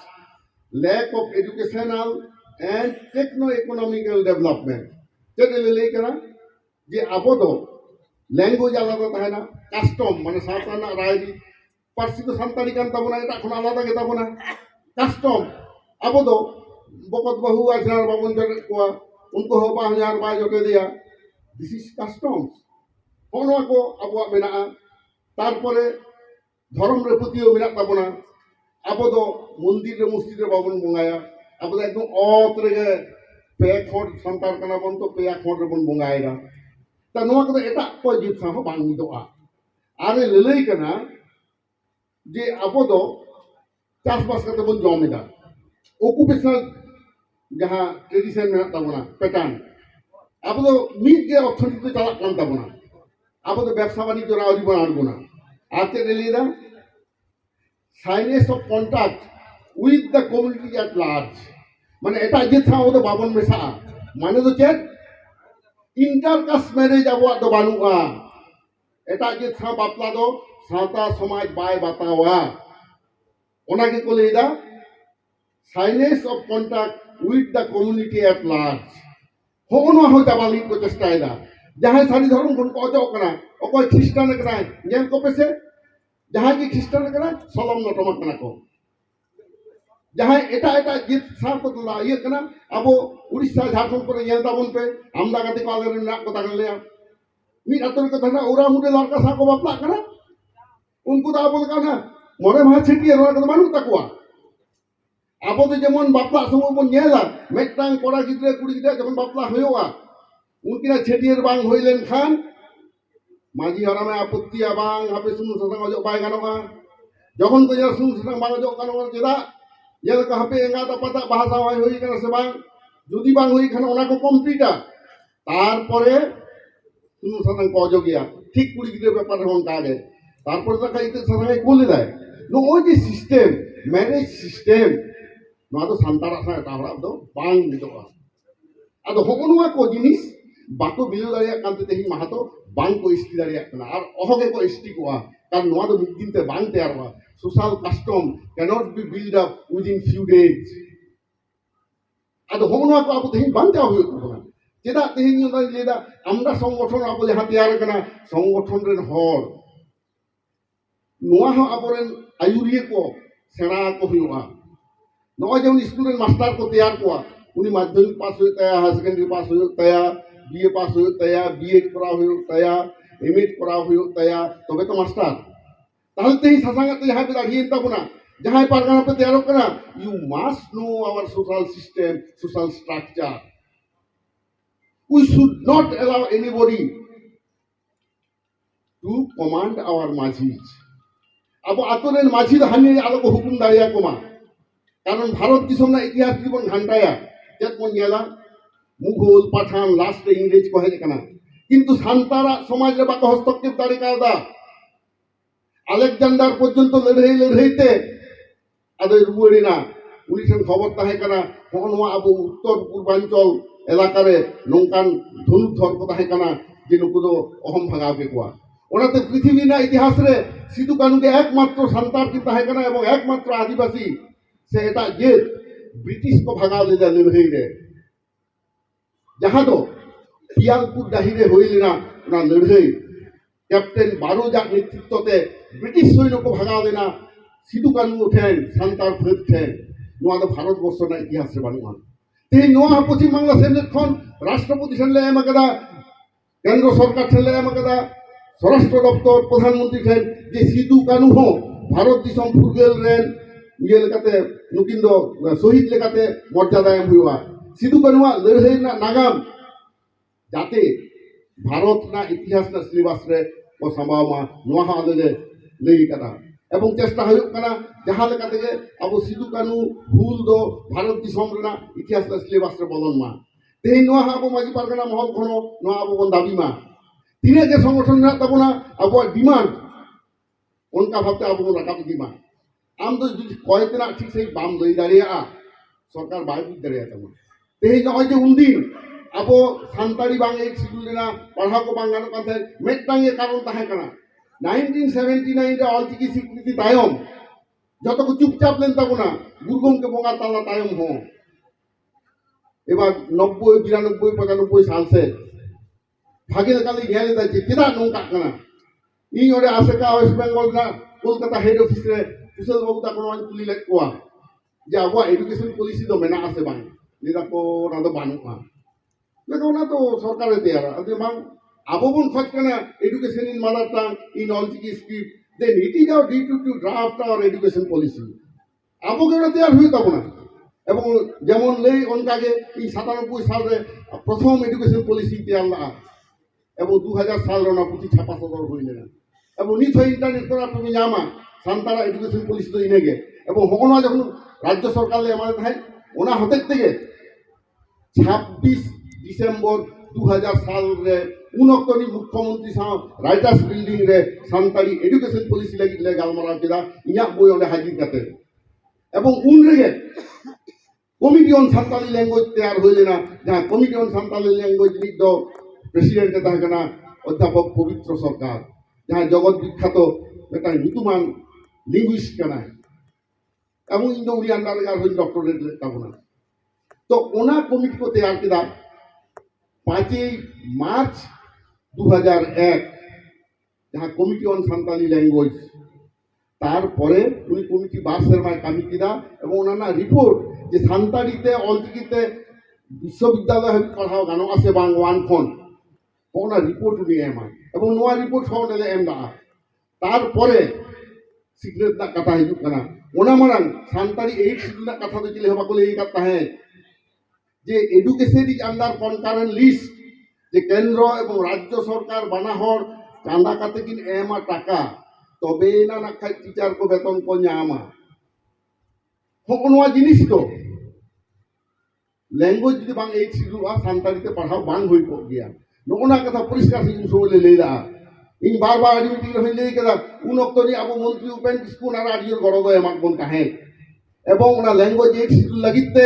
lack of educational and techno-economical development. चले ले करा जे आबो दो लैंग्वेज आलादा ताहेना कास्टम माने साताना रायरी पार्सी तो सान्ताली कान ताबना एटा खन आलादा के ताबना कास्टम आबो दो बकत बहु आजनार बाबन जरे को उनको हो बाहनार बा जोटे दिया दिस इज कास्टम्स कोनवा को आबो मेना तारपरे धर्म रे प्रतियो मेना ताबना आबो दो मंदिर रे मस्जिद रे बाबन बंगाया आबो दो एकदम औत रे पे खोड संतार कना बन तो पे खोड रे बन बंगायरा ता नोआ को एटा को जीत सा हो बांग मिदोआ आरे लेलै कना जे आबो दो चास बास कते बन जमेदा ओकुपेशनल जहां ट्रेडिशन में ताबना पैटर्न आबो दो मीट के अर्थनीति चला कान ताबना आबो दो व्यवसाय वाणिज्य रा जीवन आड़गोना आते लेलिदा signs of contact with the community at large माने एटा जे था ओ दो बाबन मेसा माने दो चेक इंटरकास्ट मैरिज आबो दो बानुआ एटा जे था बापला दो साता समाज बाय बतावा ओना के को लेदा signs of contact with the community at large होनो हो दाबाली को चेष्टायदा जहां सारी धर्म कोन को अजो कना ओको ख्रिस्टान कना जेन को पेसे जहां की ख्रिस्टान कना सलम नटम कना को जहां एटा एटा जित साफ को ला ये कना अबो उड़ीसा झारखंड पर येल ताबन पे आमदा गति को आले ना को तागन ले मी अतर को धना उरा मुडे लड़का सा को बापला कना उनको दा बोल कना मोरे मा छिटी रो को मानु तकवा आबो तो जेमन बापला समो बन नेला मेटांग कोड़ा गिद्रे कुड़ी गिद्रे जखन बापला होयोआ उनकिना छेटियर बांग होइलेन खान माजी हरामे आपत्ति आबांग हापे सुनु ससंग अजो बाय गानोगा जखन को या सुनु ससंग बांग अजो गानोगा चेदा ये का हापे एंगा ता पता भाषा होय होई कना से बांग जुदी बांग होई खान ओना को कम्प्लीटा तार परे सुनु ससंग को अजो गया ठीक कुड़ी गिद्रे ब्यापार होन कागे तार परे ता काइते ससंग बोले दाय नो ओ जे सिस्टम मैनेज सिस्टम नो तो संतारा सा तावड़ा दो बांग निदोआ आदो होगनुआ को जिनिस बाको बिलो दारिया कांते तेहि महातो बांग को इस्टी दारिया कना और अहोगे को इस्टी कोआ कार नोआ दो मिदिन ते बांग तैयारवा social custom cannot be build up within few days आदो होगनुआ को आबो तेहि बांग तैयार होयो तबना चेदा तेहि नियो दा लेदा आमदा संगठन आबो जहां तैयार कना संगठन रेन हर ᱱᱚᱣᱟ ᱦᱚᱸ ᱟᱵᱚᱨᱮᱱ ᱟᱭᱩᱨᱤᱭᱟᱹ ᱠᱚ ᱥᱮᱬᱟ ᱟᱠᱚ ᱦᱩᱭᱩᱜᱼᱟ ᱱᱚᱜᱼᱚᱭ ᱡᱮᱢᱚᱱ ᱥᱠᱩᱞ ᱨᱮᱱ ᱢᱟᱥᱴᱟᱨ ᱠᱚ ᱛᱮᱭᱟᱨ ᱠᱚᱣᱟ ᱩᱱᱤ ᱢᱟᱫᱽᱫᱷᱚᱢᱤᱠ ᱯᱟᱥ ᱦᱩᱭᱩᱜ ᱛᱟᱭᱟ ᱦᱟᱭᱟᱨ ᱥᱮᱠᱮন্ডারি ᱯᱟᱥ ᱦᱩᱭᱩᱜ ᱛᱟᱭᱟ বিএ পাস হয়ে তায়া বিএড করা হয়ে তায়া এমএড করা হয়ে তায়া তবে তো মাস্টার তাহলে তো এই সাসাঙ্গাতে যাহাই পে দাঁড়িয়ে তাবনা যাহাই পারগানা পে তেয়ারক কানা you must know our social system social structure we should not allow anybody to command our মাঝিজ আবো আতরেন মাঝিদ হানি আলো কো হুকুম দাঁড়িয়া কোমা কারণ ভারত দিশম না ইতিহাস জীবন ঘান্টায়া চেত মন গেলা মুঘল পাঠান লাস্টে ইংরেজ কো হেজ কানা কিন্তু সান্তারা সমাজে বাক হস্তক্ষেপ দাঁড়ি কাদা আলেকজান্ডার পর্যন্ত লড়াইতে আদৌ রুয়ারি না উনি ঠেন খবর তাহে কানা হনওয়া আবু উত্তর পূর্বাঞ্চল এলাকারে নৌকান ধনুর্ধর কো তাহে কানা যে নুকু দো অহম ভাগাও কে কোয়া ওনাতে পৃথিবী না ইতিহাস রে সিধু কানুকে একমাত্র সান্তার কি তাহে কানা এবং একমাত্র আদিবাসী সে এটা যে ব্রিটিশ কো ভাগাও লেদা লড়াই রে যাহা তো পিয়ালপুর ডাহিরে হইলে না ওনা লড়াই ক্যাপ্টেন বারোজার নেতৃত্বতে ব্রিটিশ সৈন্য কো ভাগাও দেনা সিধু কানু উঠেন সান্তার ফের ঠেন নোয়া তো ভারতবর্ষ না ইতিহাস রে বানুয়া তেই নোয়া পশ্চিম বাংলা সেনেট খন রাষ্ট্রপতি সেনলে এম কাদা কেন্দ্র সরকার সেনলে এম কাদা স্বরাষ্ট্র দপ্তর প্রধানমন্ত্রী ঠেন যে সিধু কানু হো ভারত দিশম ফুরগেল রেন ইয়ে লেকাতে নুকিন দো শহীদ লেকাতে মর্যাদা এম হুইবা সিধু কানুয়া লড়াই না নাগাম যাতে ভারত না ইতিহাস না সিলেবাস রে ও সাম্বাওমা নোয়া হা আদে লই কাদা এবং চেষ্টা হয়ে কানা যাহা লেকা থেকে আবো সিধু কানু ভুল দো ভারত দিশম রেনা ইতিহাস না সিলেবাস রে বলন মা তেই নোয়া হা আবো মাঝি পারগানা মহল ঘন নোয়া আবো বন দাবি মা তিনে যে সংগঠন না তাবনা আবো ডিমান্ড उनका भावते अब रकाब दिमा आम तो कयतना ठीक से बाम लई दाड़िया सरकार बाय बुझ दाड़िया तमन तेही नय जे उनदिन अब सानताड़ी बांग एक शिड्यूल रेना पढ़ा को बांग गानो काथे मेटटांग ए कारण ताहे कना 1979 रे अलचिकी स्वीकृति तायम যত को चुपचाप लेन ताबना गुरुगम के बोंगा ताला तायम हो एबार 90 92 95 साल से भागे काली गेले दाचे केदा नोंका कना ᱤᱧ ᱚᱸᱰᱮ ᱟᱥᱮᱠᱟ ᱳᱭᱮᱥᱴ ᱵᱮᱝᱜᱚᱞ ᱨᱮᱱᱟᱜ ᱠᱳᱞᱠᱟᱛᱟ ᱦᱮᱰ ᱚᱯᱷᱤᱥ ᱨᱮ ᱠᱩᱥᱚᱞ ᱵᱟᱵᱩ ᱛᱟᱠᱚ ᱱᱚᱣᱟᱧ ᱠᱩᱞᱤ ᱞᱮᱫ ᱠᱚᱣᱟ ᱡᱮ ᱟᱵᱚᱣᱟᱜ ᱮᱰᱩᱠᱮᱥᱚᱱ ᱯᱚᱞᱤᱥᱤ ᱫᱚ ᱢᱮᱱᱟᱜ ᱟᱥᱮ ᱵᱟᱝ ᱞᱟᱹᱭᱫᱟ ᱠᱚ ᱚᱱᱟ ᱫᱚ ᱵᱟᱹᱱᱩᱜᱼᱟ ᱞᱟᱹᱭᱫᱟ ᱚᱱᱟ ᱫᱚ ᱥᱚᱨᱠᱟᱨᱮ ᱛᱮᱭᱟᱨᱟ ᱟᱫᱚ ᱵᱟᱝ ᱟᱵᱚ ᱵᱚᱱ ᱠᱷᱚᱡ ᱠᱟᱱᱟ education in mother tongue in Ol Chiki script then it is our duty to draft our education policy আবোকে ওটা তৈরি হয়ে তাবনা এবং যেমন লই অনকাগে এই 97 সালে প্রথম এডুকেশন পলিসি তৈরি লা এবং 2000 সাল রনা পুঁথি ছাপা সদর হইলে না এবং নিত ইন্টারনেট করা তুমি জামা সান্তারা এডুকেশন পলিসি তো ইনেগে এবং হকনা যখন রাজ্য সরকার লে আমাদের থাকে ওনা হতে থেকে 26 ডিসেম্বর 2000 সাল রে উনক্তনি মুখ্যমন্ত্রী সাহ রাইটার্স বিল্ডিং রে সান্তাড়ি এডুকেশন পলিসি লাগি লে গালমারা কেদা ইয়া বই ওনে হাজির কাতে এবং উন রেগে কমিটি অন সান্তালি ল্যাঙ্গুয়েজ তৈরি হইলে না যাহা কমিটি অন সান্তালি ল্যাঙ্গুয়েজ নিদ দো প্রেসিডেন্টে থাকে না অধ্যাপক পবিত্র সরকার যাহা জগৎ বিখ্যাত একটা ঋতুমান লিঙ্গুইস্ট কানা এবং ইন্দো উড়ি আন্ডারগার হই ডক্টরেট তাবনা তো ওনা কমিটি কো তৈরি কেদা 5 মার্চ 2001 যাহা কমিটি অন সান্তালি ল্যাঙ্গুয়েজ তারপরে উনি কমিটি 12 সেরমায় কামি কেদা এবং ওনানা রিপোর্ট যে সান্তাড়িতে অলচিকিতে বিশ্ববিদ্যালয় হবি পড়াও গানো আছে বাং ওয়ান খন ওনা রিপোর্ট উনি এমায় এবং নোয়া রিপোর্ট সহজে এম দা তারপরে সিক্রেট না কথা হিজুক কানা ওনা মারাং সান্তাড়ি 8 শিডিউল না কথা তো চিলে হবা বলে এই কথা হ্যাঁ যে education is under concurrent list যে কেন্দ্র এবং রাজ্য সরকার বানাহর চাঁদা কাতে কিন এমা টাকা তবে না না খাই টিচার কো বেতন কো ᱧᱟᱢᱟ হকনোয়া জিনিস তো ল্যাঙ্গুয়েজ যদি বাং 8 শিডিউল আ সান্তাড়িতে পড়াও বাং হই কো গিয়া নোনা কথা পরিষ্কার সিং সোলে লেইলা इन बार बार आदि मीटिंग रही ले केदा उन अक्तनी अब मंत्री उपेन स्कूल आर आदि गरद एमा बन काहे एवं उना लैंग्वेज एक शिड्यूल लगिते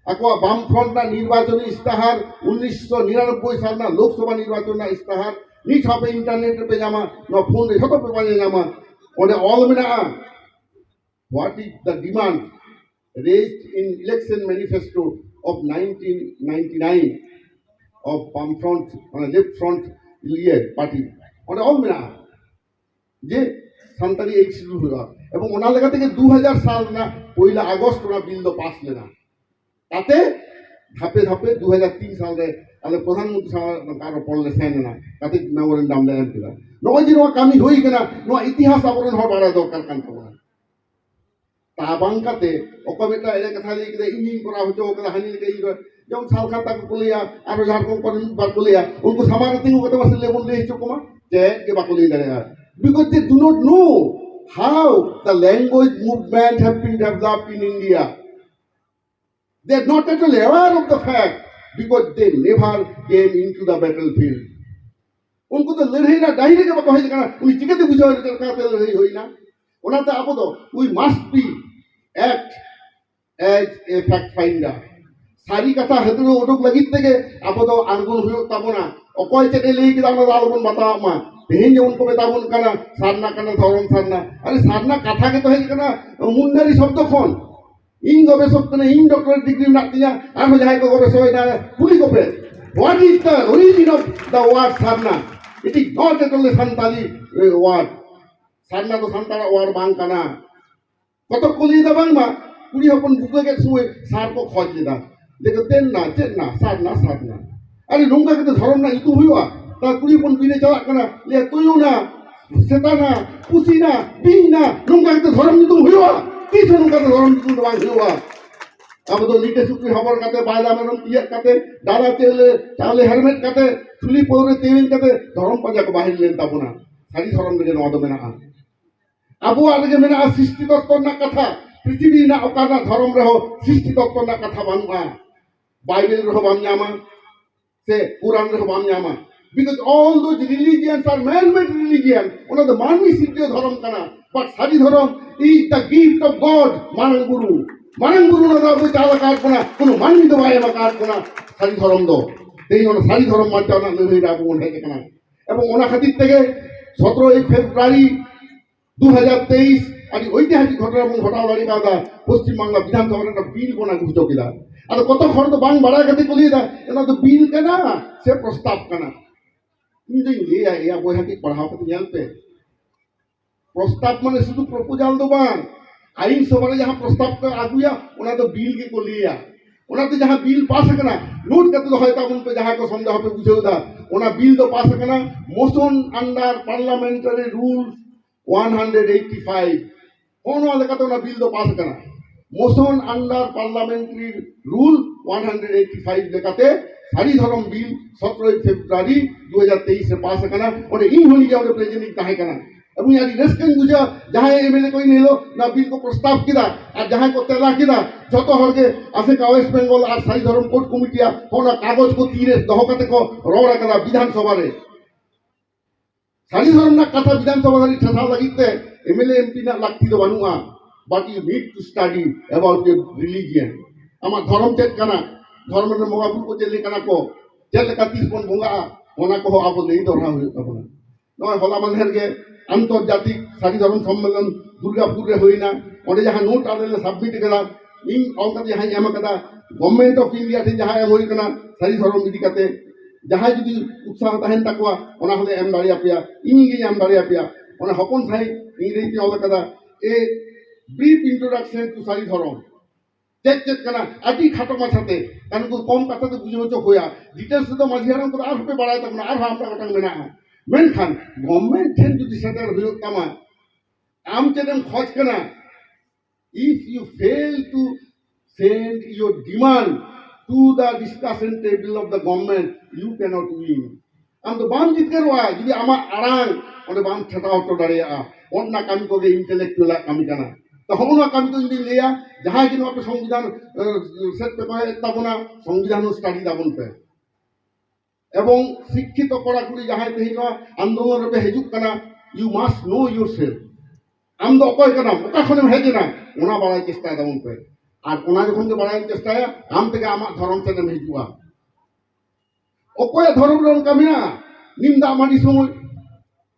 अकवा बाम फ्रंट ना निर्वाचन इस्ताहार 1999 साल ना लोकसभा निर्वाचन ना इस्ताहार नी छापे इंटरनेट पे जामा न फोन रे छतो पे पाजे जामा ओने ऑल मेना what is the demand raised in election manifesto of 1999 of Palm Front on a left front party on all मेरा जे सानताली 8 शिड्यूल हुआ এবং ওনা লেখা থেকে 2000 সাল না 1 আগস্ট ওনা বিল দো পাস লেনা তাতে ধাপে ধাপে 2003 সালে আলে প্রধানমন্ত্রী সরকার পড়লে সেন না তাতে মেমোরেন্ডাম দেন কিলা নয় যে নোয়া কামি হই কেনা নোয়া ইতিহাস আবরণ হওয়া বাড়া দরকার কান তাবনা তা বাংকাতে অকবেটা এর কথা লিয়ে কিদা ইঞ্জিন করা হচ্ছে ওকে হানি লিখে যেমন সালখাতা কুলিয়া আর ঝাড়খণ্ড করেন বার কুলিয়া উनको समारे तिंग कते बस लेवल ले चुकमा जे के बाकुली दरे because they do not know how the language movement have been developed in India. They are not at all aware of the fact because they never came into the battlefield. उनको तो लड़ाई ना diary के बात है करना उन्हीं चिकते बुझाओ करना तो लड़ाई होई ना उन्हें तो आप तो we must be act as a fact finder. सारी कथा हेतु उठक लगित तक आप तो आंदोलन हुए तब ना और कोई चेते ले कि दाना दालबन बताओ माँ तेहन जो उनको बताओ करना साधना करना धर्म साधना अरे साधना कथा के तो है करना मुंडरी शब्द फोन इन गवेषक करना इन डॉक्टर डिग्री नातिया आम जाए को गवेषक है ना पुली को पे what is the origin of the word Sadhana it is not at all a Santali word साधना तो संताला word बांग करना कतो कुली दा बांग मा कुली अपन बुके के सुए सार को खोज लेता देखो चेतना साधना साधना अरे नोंगा के तो धर्म ना इतु हुआ ता कुली अपन बिने चला करना ले तुयु ना सेताना पुसीना बीना नोंगा के तो धर्म इतु हुआ किस नोंगा तो धर्म इतु बांग हुआ अब तो लीटे सुक्री खबर करते बायला में पिया करते डाला चाले हेलमेट करते चुली पोरे तेलिंग करते धर्म पंजा को बाहर लेन ताबुना सारी धर्म के नोद में ना अब आगे में ना सृष्टि तत्व ना कथा पृथ्वी ना ओकाना धर्म रहो सृष्टि तत्व ना कथा बानुआ बाइबल रहो बामयामा से कुरान रहो बामयामा because all those religions are man-made religion one of the manmi siddhi dharam kana but sari dharam is the gift of God manang guru na dabu chala kaat kona kono manmi do baya ma kaat kona sari dharam do ei ona sari dharam ma jana lei rabu onde kana ebong ona khatir teke 17 ফেব্রুয়ারি 2023 আমি ঐতিহাসিক ঘটনা এবং ঘটাওয়ারি কাদা পশ্চিম বাংলা বিধানসভার একটা বিল বনা ঘুষো কিদা আর কত খরচ তো বাং বাড়া গেতে কলিয়ে দা এটা তো বিল কেনা সে প্রস্তাব কেনা কিন্তু ইয়া বই হাকি পড়াও করতে জানতে প্রস্তাব মানে শুধু প্রপোজাল দো বাং আইন সভারে যাহা প্রস্তাব কা আগুয়া ওনা তো বিল কে কলিয়া ওনা তো যাহা বিল পাস কেনা নোট করতে তো হয়তো উন पे যাহা को সন্দেহ হবে বুঝেও দা ওনা বিল তো পাস কেনা মোশন আন্ডার পার্লামেন্টারি রুলস 185 कोनो लेका तो ना बिल दो पास करना मोशन अंडर पार्लियामेंट्री रूल 185 लेकाते सारी धर्म बिल 17 ফেব্রুয়ারি 2023 से पास करना और इन होनी जाओ प्रेजेंट काहे करना अब यार रेस्कन बुझा जहां एमएलए कोई नेलो ना बिल को प्रस्ताव किदा और जहां को तेला किदा যত হরগে ASECA ওয়েস্ট বেঙ্গল আর সারি ধর্ম কোর্ট কমিটিয়া কোনা কাগজ को तीरे দহকাতে को রওড়া করা বিধানসভারে सारी धर्म ना कथा विधानसभा दारी ठसा लगिते एमएलए एमपी ना लगती तो बानुआ but you need to study about your religion आमा धर्म चेक कना धर्म ने मोगाबुल को चेले कना को चेले का 30 पन बोंगा ओना को आबो नहीं दरहा हुई तबना नय होला मानहेर के आंतरजातिक सारी धर्म सम्मेलन दुर्गापुर रे होइना ओडे जहां नोट आले सबमिट करा इन औका जहां एम कदा गवर्नमेंट ऑफ इंडिया थे जहां एम होई कना सारी धर्म इदी कते जहां जुदी उत्साह तहन तकवा ओना हले एम दाड़िया पिया इनी गे एम दाड़िया पिया ओना हपन साई इंग्रेजी औला कदा ए ब्रीफ इंट्रोडक्शन टू सारी धर्म चेक चेक कना आदि खाटो माछाते कान को कम कथा तो बुझो चो होया डिटेल्स तो माझियाराम को आर पे बड़ाय तक आर हमरा कटन मेना मेनखान गवर्नमेंट ठेन जुदी सेटर होयो तमा आम चेदम खोज कना if you fail to send your demand to the discussion table of the government, you cannot win. Am to bam jit karwa, jodi ama arang, onde bam thata hoto dareya, onna kami ko ge intellectual kami kana. To homna kami to jodi leya, jaha kino ape সংবিধান set pe koy tabona সংবিধান study dabon pe. এবং শিক্ষিত কড়াকুড়ি যাহাই তেহিন আন্দোলন রূপে হেজুক কানা you must know yourself. আম তো অকয় কানা ওকা খনে হেজে না ওনা বাড়াই চেষ্টা দাবন pe. আর ওনা যখন যে বাড়াই চেষ্টায় আম থেকে আমার ধর্ম থেকে হেজুয়া অকয় ধর্ম রং কামিনা নিমদা মাটি সময়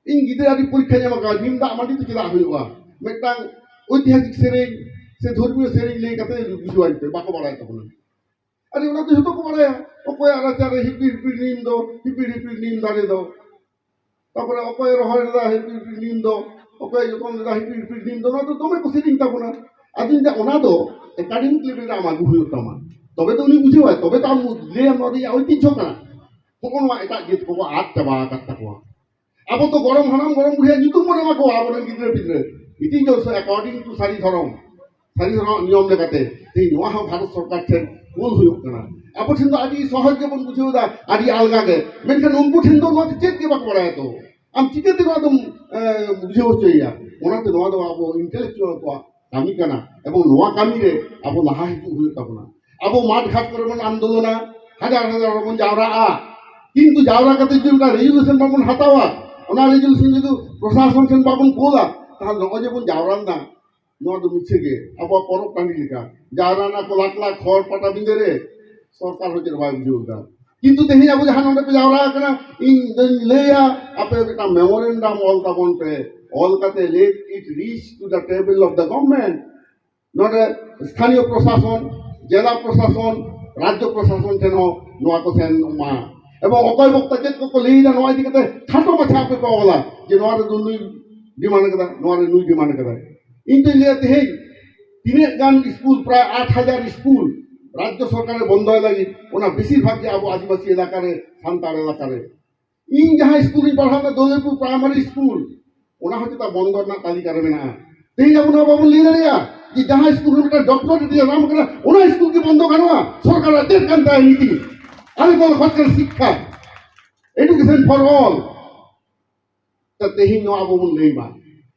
ইং গিদারি পরীক্ষা জামা নিমদা মাটি তো চেলা হইবা মেটাং ঐতিহাসিক সেরেং সে ধর্মীয় সেরেং লেই কাতে বুঝুয়াইতে বাকো বাড়াই তখন আরে ওনা তো হতো বাড়ায় অকয় আরাচারে হিপি হিপি নিম দো হিপি হিপি নিম দাঁড়ে দো তারপরে অকয় রহরে দা হিপি হিপি নিম দো ᱚᱠᱚᱭ ᱡᱚᱠᱷᱚᱱ ᱦᱤᱯᱤᱲ ᱫᱤᱱ ᱫᱚ ᱱᱚᱣᱟ ᱫᱚ ᱫᱚᱢᱮ ᱠᱚ ᱥᱮᱨᱮᱧ ᱛᱟᱵᱚᱱᱟ ᱟᱫᱚᱧ ᱞᱟᱹᱭᱫᱟ ᱚᱱᱟ ᱫᱚ ᱮᱠᱟᱰᱮᱢᱤᱠ ᱞᱮᱵᱮᱞ ᱨᱮ ᱟᱢ ᱟᱹᱜᱩ ᱦᱩᱭᱩᱜ ᱛᱟᱢᱟ ᱛᱚᱵᱮ ᱛᱚ ᱩᱱᱤ ᱵᱩᱡᱷᱟᱹᱣᱟᱭ ᱛᱚᱵᱮ ᱛᱚ ᱟᱢ ᱞᱟᱹᱭᱟᱢ ᱱᱚᱣᱟ ᱫᱚ ᱤᱧᱟᱹᱜ ᱳᱭᱛᱤᱦ্য ᱠᱟᱱᱟ ᱦᱚᱜᱼᱚ ᱱᱚᱣᱟ ᱮᱴᱟᱜ ᱡᱟᱹᱛ ᱠᱚᱠᱚ ᱟᱫ ᱪᱟᱵᱟ ᱟᱠᱟᱫ ᱛᱟᱠᱚᱣᱟ ᱟᱵᱚ ᱛᱚ ᱜᱚᱲᱚᱢ ᱦᱟᱲᱟᱢ ᱜᱚᱲᱚᱢ ᱵᱩᱲᱦᱤᱭᱟᱜ ᱧᱩᱛᱩᱢ ᱵᱚᱱ ᱮᱢᱟ ᱠᱚᱣᱟ ᱟᱵᱚᱨᱮᱱ ᱜᱤᱫᱽᱨᱟᱹ ᱯᱤᱫᱽᱨᱟᱹ ᱤᱴ ᱤᱡ ᱚᱞᱥᱳ ᱮᱠᱚᱨᱰᱤᱝ ᱴᱩ ᱥᱟᱨᱤᱫᱷᱟᱨᱟᱢ ᱱᱤᱭᱚᱢ ᱞᱮᱠᱟᱛᱮ ᱛᱮᱦᱮᱧ ᱱᱚᱣᱟ ᱦᱚᱸ ᱵᱷᱟᱨᱚᱛ ᱥᱚᱨᱠᱟর ᱴᱷᱮᱱ ᱠᱩᱞ ᱦᱩᱭᱩᱜ ᱠᱟᱱᱟ ᱟᱵᱚ ᱴᱷᱮᱱ ᱫᱚ ᱟᱹᱰᱤ ᱥᱚᱦᱚᱡ ᱜᱮᱵᱚᱱ ᱵᱩᱡᱷᱟᱹᱣᱫᱟ ᱟᱹᱰᱤ ᱟᱞᱜᱟ ᱜᱮ ᱢᱮᱱᱠᱷᱟᱱ ᱩᱱᱠᱩ ᱴᱷᱮᱱ ᱫᱚ ᱱᱚᱣᱟ ᱪᱮᱫ ᱜᱮ ᱵᱟᱠᱚ ᱵᱟᱲᱟᱭᱟ ᱛᱚ ᱟᱢ ᱪᱤᱠᱟᱹᱛᱮ ᱱᱚᱣᱟ ᱫᱚᱢ ᱵᱩᱡᱷᱟᱹᱣ ᱦᱚᱪᱚᱭᱮᱭᱟ ᱚᱱᱟᱛᱮ ᱱᱚᱣᱟ ᱫᱚ ᱟᱵᱚ ᱤᱱᱴᱮᱞᱮᱠᱪᱩয়াᱞ ᱠᱚᱣᱟᱜ ᱠᱟᱹᱢᱤ ᱠᱟᱱᱟ ᱮᱵᱚᱝ ᱱᱚᱣᱟ ᱠᱟᱹᱢᱤ ᱨᱮ ᱟᱵᱚ ᱞᱟᱦᱟ ᱦᱤᱡᱩᱜ ᱦᱩᱭᱩᱜ ᱛᱟᱵᱚᱱᱟ ᱟᱵᱚ ᱢᱟᱴ ᱜᱷᱟᱴ ᱠᱚᱨᱮ ᱵᱚᱱ ᱟᱱᱫᱳᱞᱚᱱᱟ হাজার হাজার হড় বন জাওরাগᱼᱟ কিন্তু জাওরা কাতে যদি একটা রেজুলেশন বাবন হাতাওয়া ওনা রেজুলেশন যদি প্রশাসন ঠেন বাবন কোলা তাহলে নয় যে বন জাওরান না নয় তো মিছে গে আবো পরব টানি লেখা জাওরা না কো লাখ লাখ খড় পাটা বিন্দে রে সরকার হচ্ছে বাই বুঝুদা কিন্তু দেখি আবো জাহান ওনে পে জাওরা কানা ইন লেয়া আপে একটা মেমোরেন্ডাম অল তাবন পে অল কাতে let it rich to the table of the government not স্থানীয় প্রশাসন জেলা প্রশাসন রাজ্য প্রশাসন ঠেন নোয়া কো সেন মা এবং অকয় বক্তা চেত কো লেইদা নোয়া ইদি কাতে খাটো মাছা আপে পাওয়ালা যে নোয়া রে দুই ডিমান্ড কাদা নোয়া রে নুই ডিমান্ড কাদা ইনতে লিয়াতে হেই তিনে গান স্কুল প্রায় 8000 স্কুল রাজ্য সরকারের বন্ধ হয়ে লাগি ওনা বেশিরভাগ আবো আদিবাসী এলাকারে সান্তাল এলাকারে ইন যাহা স্কুল পড়ানো দৌলতপুর প্রাইমারি স্কুল ওনা হচ্ছে তা বন্ধ না তালিকা রে মেনা তেই যাবো না বাবু লিয়ে দাঁড়িয়া যে যাহা স্কুল ডক্টর দিয়ে নাম করে ওনা স্কুল কি বন্ধ কানোয়া সরকার দেড় কান্তায় নীতি আমি বল খরচের শিক্ষা এডুকেশন ফর অল তা তেহিং নো আবো বল নেই মা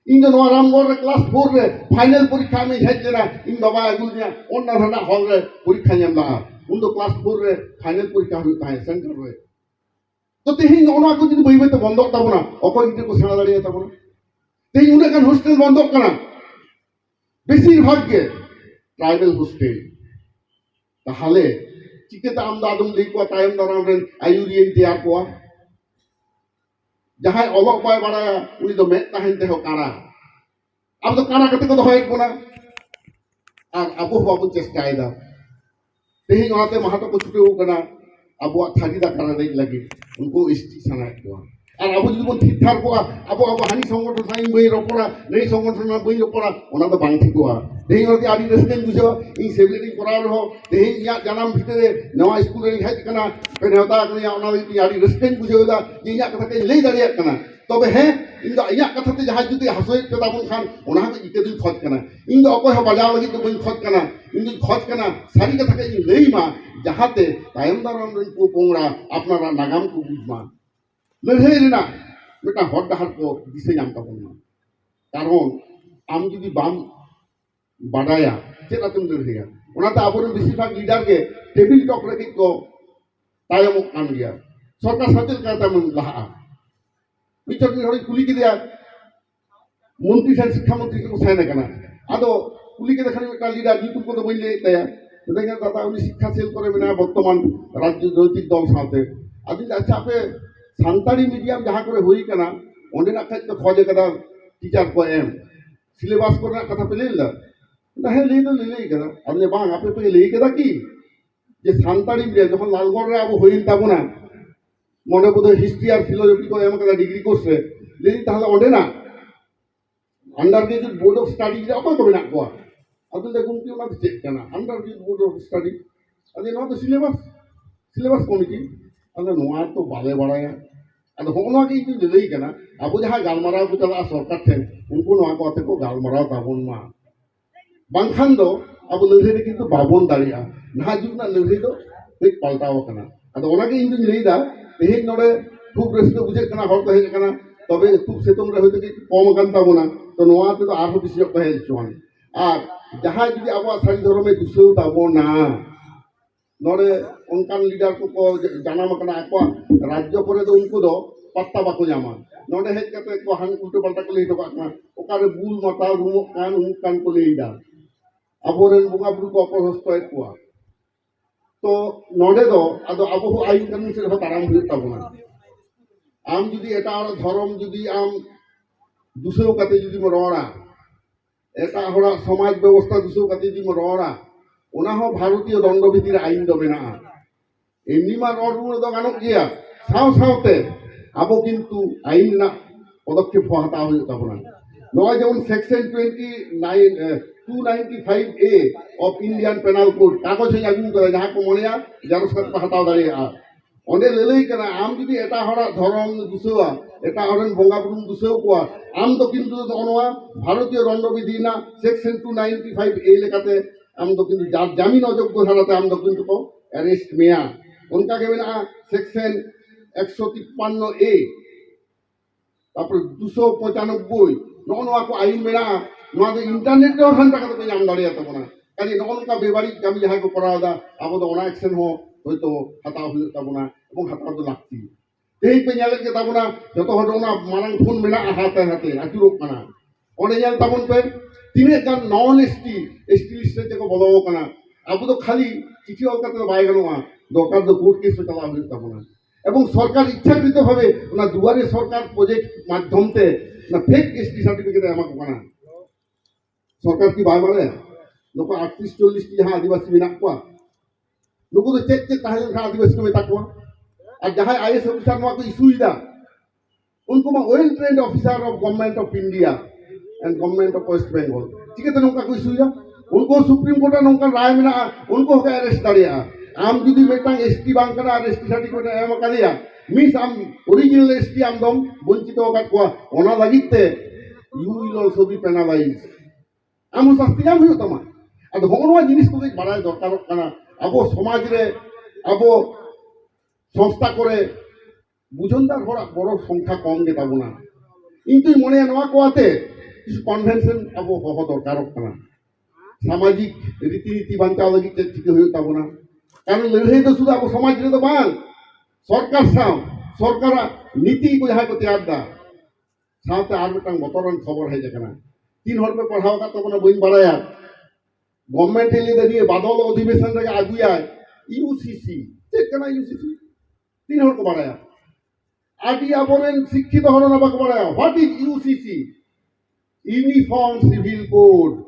ইন দ নোয়া রামগড় রে ক্লাস 4 রে ফাইনাল পরীক্ষা আমি হেজে না ইন বাবা এগুল দিয়া অন্য ধানা হল রে পরীক্ষা নিয়াম না উন দ ক্লাস 4 রে ফাইনাল পরীক্ষা হই তাই সেন্টার রে তো তেহিং ওনা কো যদি বইবে তো বন্ধ তাবো না অকয় গিতে কো সেনা দাঁড়িয়ে তাবো না তেহিং উনা কান হোস্টেল বন্ধ কানা বেশিরভাগকে ট্রাইবেল হোস্টেল তাহলে চিকেতে আমরা আদম দেখবা তায়ম দারাম রেন আয়ুরিয়েন দেয়া কোয়া যাহাই অলক বাই বাড়ায়া উনি তো মেট তাহেন দেহ কারা আব তো কারা কাতে কো হয় কোনা আর আবু বাবু চেষ্টায়দা তেহিং ওনাতে মাহাতো কো ছুটেও কানা আবুয়াক থাগিদা কারা দেই লাগি উনকো এসটি সানায় কোয়া আর আবু যদি বন ঠিকঠাক কোয়া আবু আবু হানি সংগঠন সাইন বই রপড়া নেই সংগঠন বই রপড়া ওনা তো বাং ঠিকোয়া তেহিং ওদি আদি রেসপেক্ট বুঝো ই সেভিলিটি করা রহ তেহিং ইয়া জানাম ভিতরে নয়া স্কুল রে হাই কানা পেনেওতা কনি ওনা দি আদি রেসপেক্ট বুঝোদা যে ইয়া কথা কে লেই দাঁড়িয়া কানা তবে হ্যাঁ ইন দা ইয়া কথাতে যাহা যদি হাসই পেতাবন খান ওনা কে ইকে দিন খত কানা ইন দা অকয় বাজাও লাগি তো বই খত কানা ইন দি খত কানা সারি কথা কে লেই মা যাহাতে তায়ম দারাম রেন কো পোংরা আপনারা নাগাম কো বুঝমা লড়াই রেনা মেটা হট ডাহার কো দিশে নাম তাবন না কারণ আম যদি বাম বাড়ায়া চেতা তুমি লড়াইয়া ওনাতে আবরণ বেশিরভাগ লিডারকে টেবিল টক রেখে কো তায়ম কান গিয়া সরকার সচেত কাতা মন লাহা বিচার হরি কুলি কে দেয়া মন্ত্রী সাহেব শিক্ষামন্ত্রী কো সাইন কানা আদো কুলি কে দেখানি একটা লিডার ইউটিউব কো বইলে তায়া দেখেন দাদা উনি শিক্ষা সেল করে না বর্তমান রাজ্য রাজনৈতিক দল সাথে আদি আচ্ছা আপে সান্তাড়ি মিডিয়াম যাহা করে হই কানা ওনে না খাইতে খোঁজে কাদা টিচার কো এম সিলেবাস করে না কথা পেলে না হ্যাঁ লেই তো লেই কাদা আপনি বাং আপে তো লেই কাদা কি যে সান্তাড়ি মিডিয়াম যখন লালগড় রে আবু হইন তাবো না মনে বোধহয় হিস্ট্রি আর ফিলোসফি কো এম কাদা ডিগ্রি করছে লেই তাহলে ওনে না undergraduate board of studies অকয় কবে না কোয়া আপনি দেখুন কি ওনা চেক কানা undergraduate board of study আদি নো তো সিলেবাস কমিটি আদা নোয়া তো বালে বাড়ায়া আদা হোনা কি কিন্তু লেই কানা আবু যাহা গালমারাও কো চালা সরকার ঠেন উনকো নোয়া কো আতে কো গালমারাও তাবন মা বাংখান দো আবু লড়াই কিন্তু বাবন দাঁড়িয়া না যুগ না লড়াই দো ঠিক পাল্টাও কানা আদা ওনাকে কিন্তু লেইদা তেহিং নড়ে খুব রেস্ট বুঝে কানা হল কহে কানা তবে খুব সেতম রে হইতে কম কান তাবো না তো নোয়াতে তো আরো বেশি কহে চুয়ান আর যাহা যদি আবু সারি ধর্মে দুসেও তাবো না নড়ে অনকান লিডার को জানাম কানা আকো রাজ্য করে তো উনকো দো পাত্তা বাকো জামা নড়ে হেজ কাতে কো হান উল্টো পাল্টা কলে তো কানা ওকারে বুল মাতা রুম কান কো লেইদা আবরেন বুঙা বুড়ু को অপহস্ত কোয়া তো নড়ে দো আদো আবু আইন কানুন সে তারাম হই তাবো না আম যদি এটা আর ধর্ম যদি আম দুসেও কাতে যদি রড়া এটা হড়া সমাজ ব্যবস্থা দুসেও কাতে যদি রড়া ওনা হো ভারতীয় দণ্ডবিধির আইন দবে না এমনি মা রড় তো গানক গিয়া সাও সাওতে আবো কিন্তু আইন না পদক্ষেপ হাতা হয়ে যাব না नॉय जेमन section 295A of Indian penal code कागज हे आगु करा जहां को मनेया जानो साथ हटाव दाड़िया ओंडे लेलई कना आम जुदी एटा हरा धर्म दुसवा एटा हरन बंगा बुरुम दुसव को आम तो किंतु ओनवा भारतीय दंडविधि ना सेक्शन 295A लेकाते आम तो किंतु जामिन अयोग्य धाराते आम तो किंतु को अरेस्ट मेया उनका के मेना सेक्शन 153A तापर 295 नोनवा को आईन मेना नोआ दो इंटरनेट रे घंटा का तो नाम दाड़िया तबना काली नोनका बेबारी कामी जहां को करादा आबो दो ओना एक्शन हो হয়তো হাতাও হয়ে তাবনা এবং হাতাও তো লাগতি এই পে ñale ke তাবনা যত হডনা মারাং ফোন মেনা হাতে হাতে আচুরক কানা ওনে ñal তাবন পে তিনে গান নন এসটি লিস্টে को বলবো কানা আবু তো খালি চিঠি অলকাতে বাই গেলমা দরকার তো কোর্ট কেস চালা হয়ে তাবনা এবং সরকার ইচ্ছাকৃতভাবে ওনা দুয়ারে সরকার প্রজেক্ট মাধ্যমতে না ফেক এসটি সার্টিফিকেট আমাকে কানা সরকার কি বাই বলে লোক 38 40 টি যাহা আদিবাসী মেনা কোয়া नुकु तो चेक चेक ताहे खा आदिवासी को मेता को और जहां आईएएस ऑफिसर मा को इशू इदा उनको मा well trained officer of government of India and government of West Bengal ठीक है तो नुका को इशू इदा उनको सुप्रीम कोर्ट नुका राय मेना उनको के अरेस्ट दाड़िया आम जुदी मेटा एसटी बांग करा एसटी सर्टिफिकेट एम का दिया मिस आम ओरिजिनल एसटी आम दम वंचित होगा को ओना लागिते you will also be penalize आम शास्ति आम हुयो तमा अद होनवा जिनिस को बड़ाय दरकार कना अब समाज रे अब संस्था करे बुझनदार हरा बड़ संख्या कम गे ताबना किंतु मने नवा कोआते किछु कन्वेंशन अब हो दरकार कना सामाजिक रीति बांचा लगी ठीक हो ताबना कारण लड़ाई तो सुदा अब समाज रे तो बांग सरकार साव सरकार नीति को जहां को तैयार दा साथे आर मिटंग बतरन खबर है जकना 3 हर पे पढ़ाओ का तबना बइन बड़ाया गवर्नमेंट एलिया दिए बादल अधिवेशन रे आगुया यूसीसी चेक करना यूसीसी 3 हर को बढ़ाया आदि अबरेन शिक्षित हर ना बाक बढ़ाया what is UCC uniform civil code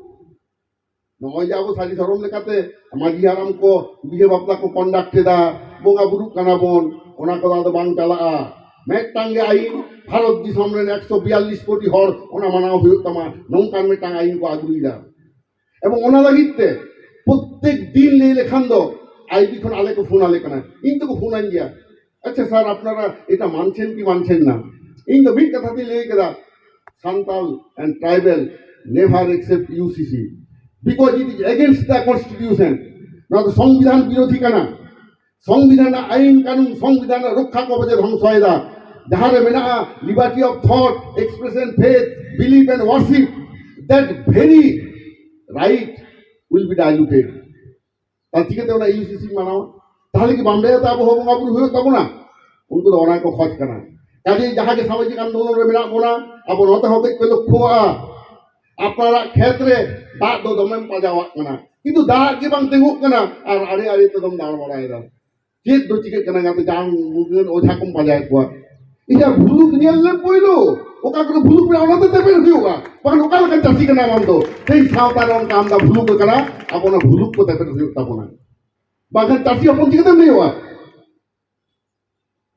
नय जाबो सारी धर्म लेकाते माझियाराम को बिहे बापला को कंडक्ट दा बोगा बुरु कनाबन ओना को दा बांग चला मेटांगे आईन भारत दिसम रे 142 कोटी हर ओना मानाव हुयो तमा नौकान मेटांग आईन को आगुइदा এবং ওনা লাগিতে প্রত্যেক দিন লেলে খান্দো আইবি কোন আলে কো ফোন আলে কানা ইনতো কো ফোন আন গিয়া আচ্ছা স্যার আপনারা এটা মানছেন কি মানছেন না ইন দ্য বিগ কথাতে লেগে গেদা Santal and tribal never accept UCC because it is against the constitution না তো সংবিধান বিরোধী কানা সংবিধান আইন কানুন সংবিধান রক্ষা কবজে ধ্বংস হয় দা যাহারে মেনা liberty of thought expression faith believe and worship that very right will be diluted ठीक है तो ना यूसीसी मानाओ ताहले कि बामडे तो अब हो बंगा बुरु हुयो तब ना उनको तो ओना को खोज करना काजे जहां के सामाजिक आंदोलन रे मेना कोना अब नते होबे के लक्ष्यआ आपनारा क्षेत्रे दा दो दमेम पाजावा कना किंतु दा के बांग तेंगुक कना और आड़े आड़े तो दम दाड़ बड़ायदा चेक दो चिके कना गाते जान मुगन ओझा कम पाजाय को इजा भुलुक नियल्ले पइलो ओका को भुलुक पे ओना तो तेबे हुयोगा बान ओका लकन चासी कना माम दो सेई सावता रन काम दा भुलुक कना आपना भुलुक को तेबे हुयो ताबना बागन चासी अपन चिके तेम नियोगा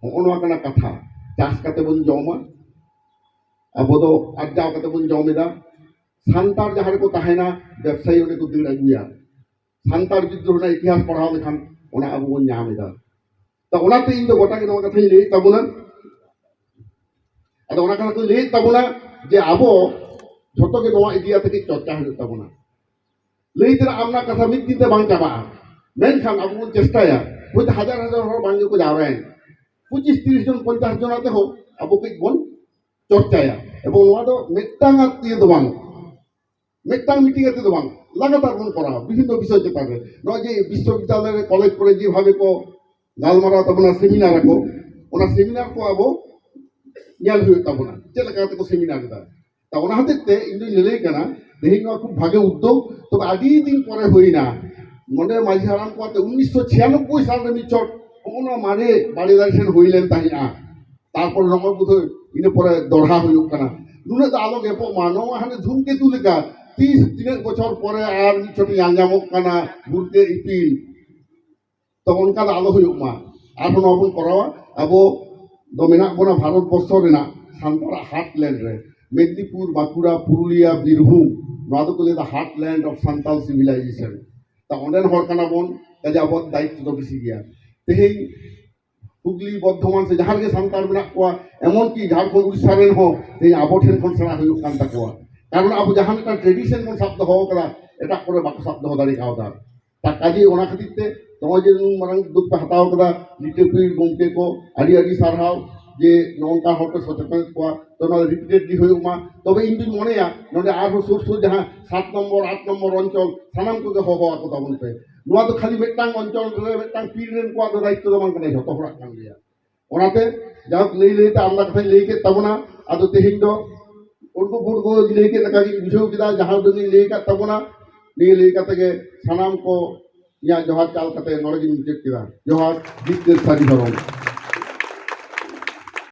ओनवा कना कथा चास काते बन जमा अब दो आजाव काते बन जमेदा सान्तार जहां को ताहेना व्यवसायी ओने को दिड़ अगुया सान्तार विद्रोह ना इतिहास पढ़ाओ लेखान ओना अब बन नामेदा तो ओनाते इन दो गोटा के नवा कथा ले ताबना अद ओना कथा को ले ताबना जे आबो झोटो के नवा इदिया तक चर्चा हो ताबना ले तरा आमना कथा मिद दिन ते बांग चाबा मेनखान अब बन चेष्टाया होय हजार हजार हर बांगे को जावराय 25-30 जन 50 जन आते हो अब के बन चर्चाया এবং নওয়া দো মেটাং আতি দো বাং মেটাং মিটিং আতি দো বাং লাগাতার বন করা বিভিন্ন বিষয় যেটাকে নয় যে বিশ্ববিদ্যালয়ে কলেজ করে যেভাবে কো গালমারা তবনা সেমিনার রাখো ওনা সেমিনার কো আবো ᱧᱮᱞ ᱦᱩᱭᱩᱜ ᱛᱟᱵᱚᱱᱟ ᱪᱮᱫ ᱞᱮᱠᱟ ᱠᱟᱛᱮ ᱠᱚ ᱥᱮᱢᱤᱱᱟᱨ ᱮᱫᱟ তা ওনা হতেতে ইন্দু লেলেই কানা দেহি নয়া খুব ভাগে উদ্যোগ তবে আদি দিন পরে হইনা মনে মাঝি হারাম কোতে 1996 সাল রে মিচট ওনা মারে বাড়িদারছেন হইলেন তাহিনা তারপর নগর বুধ ইনে পরে দড়হা হইুক কানা নুনে তো আলো গেপো মানব হানে ধুমকেতু লেখা 30 বছর পরে আর মিচট আঞ্জামক কানা ঘুরতে ইপিল তখন কাদা আলো হইুক মা এখন অবন করাওয়া আবো দমিনা বনা ভারতবর্ষ রেনা সান্তারা হার্টল্যান্ড রে मेदिनीपुर बांकुड़ा पुरुलिया बीरभूम नवा दो को लेदा हार्टलैंड ऑफ सांताल सिविलाइजेशन ता ओंडेन हर कना बोन काजे अब दायित्व दो बेसि गया तेहें हुगली बर्धमान से जहाँ के सांताल मेना कोआ एमन की झारखंड उड़ीसा रेन हो तेहें अब ठेन खन सेना हुयुग कान ताकोआ कारण अब जहाँ का ट्रेडिशन बन साब दोहो कदा एटा करे बाको साब दोहो दाड़ी कावदा ता काजे ओना खातिर ते तो जे मारंग दुख पे हताव कदा लिटेपीर गोमके को आड़ी आड़ी सारहाव जे नौका होटे सचेतन को तो ना रिपीटेडली हुयुग मा तबे इन दिन मनेया नोडे आरो सुर सुर जहाँ 7 नम्बर 8 नम्बर अंचल सानाम को हो आको ताबन पे नुआ तो खाली मेटांग अंचल रे मेटांग पीर रेन को आदो दायित्व दमान कने जतो हराक कान लिया ओनाते जाक लई लईते आमदा कथा लई के तबना आदो तेहिं दो उनको बुड़ को लई के लगा की बुझो किदा जहाँ दो लई का तबना लई लई का तगे सानाम को या जोहार चाल कते नोड़े गिन चेक किदा जोहार जित सारी हरों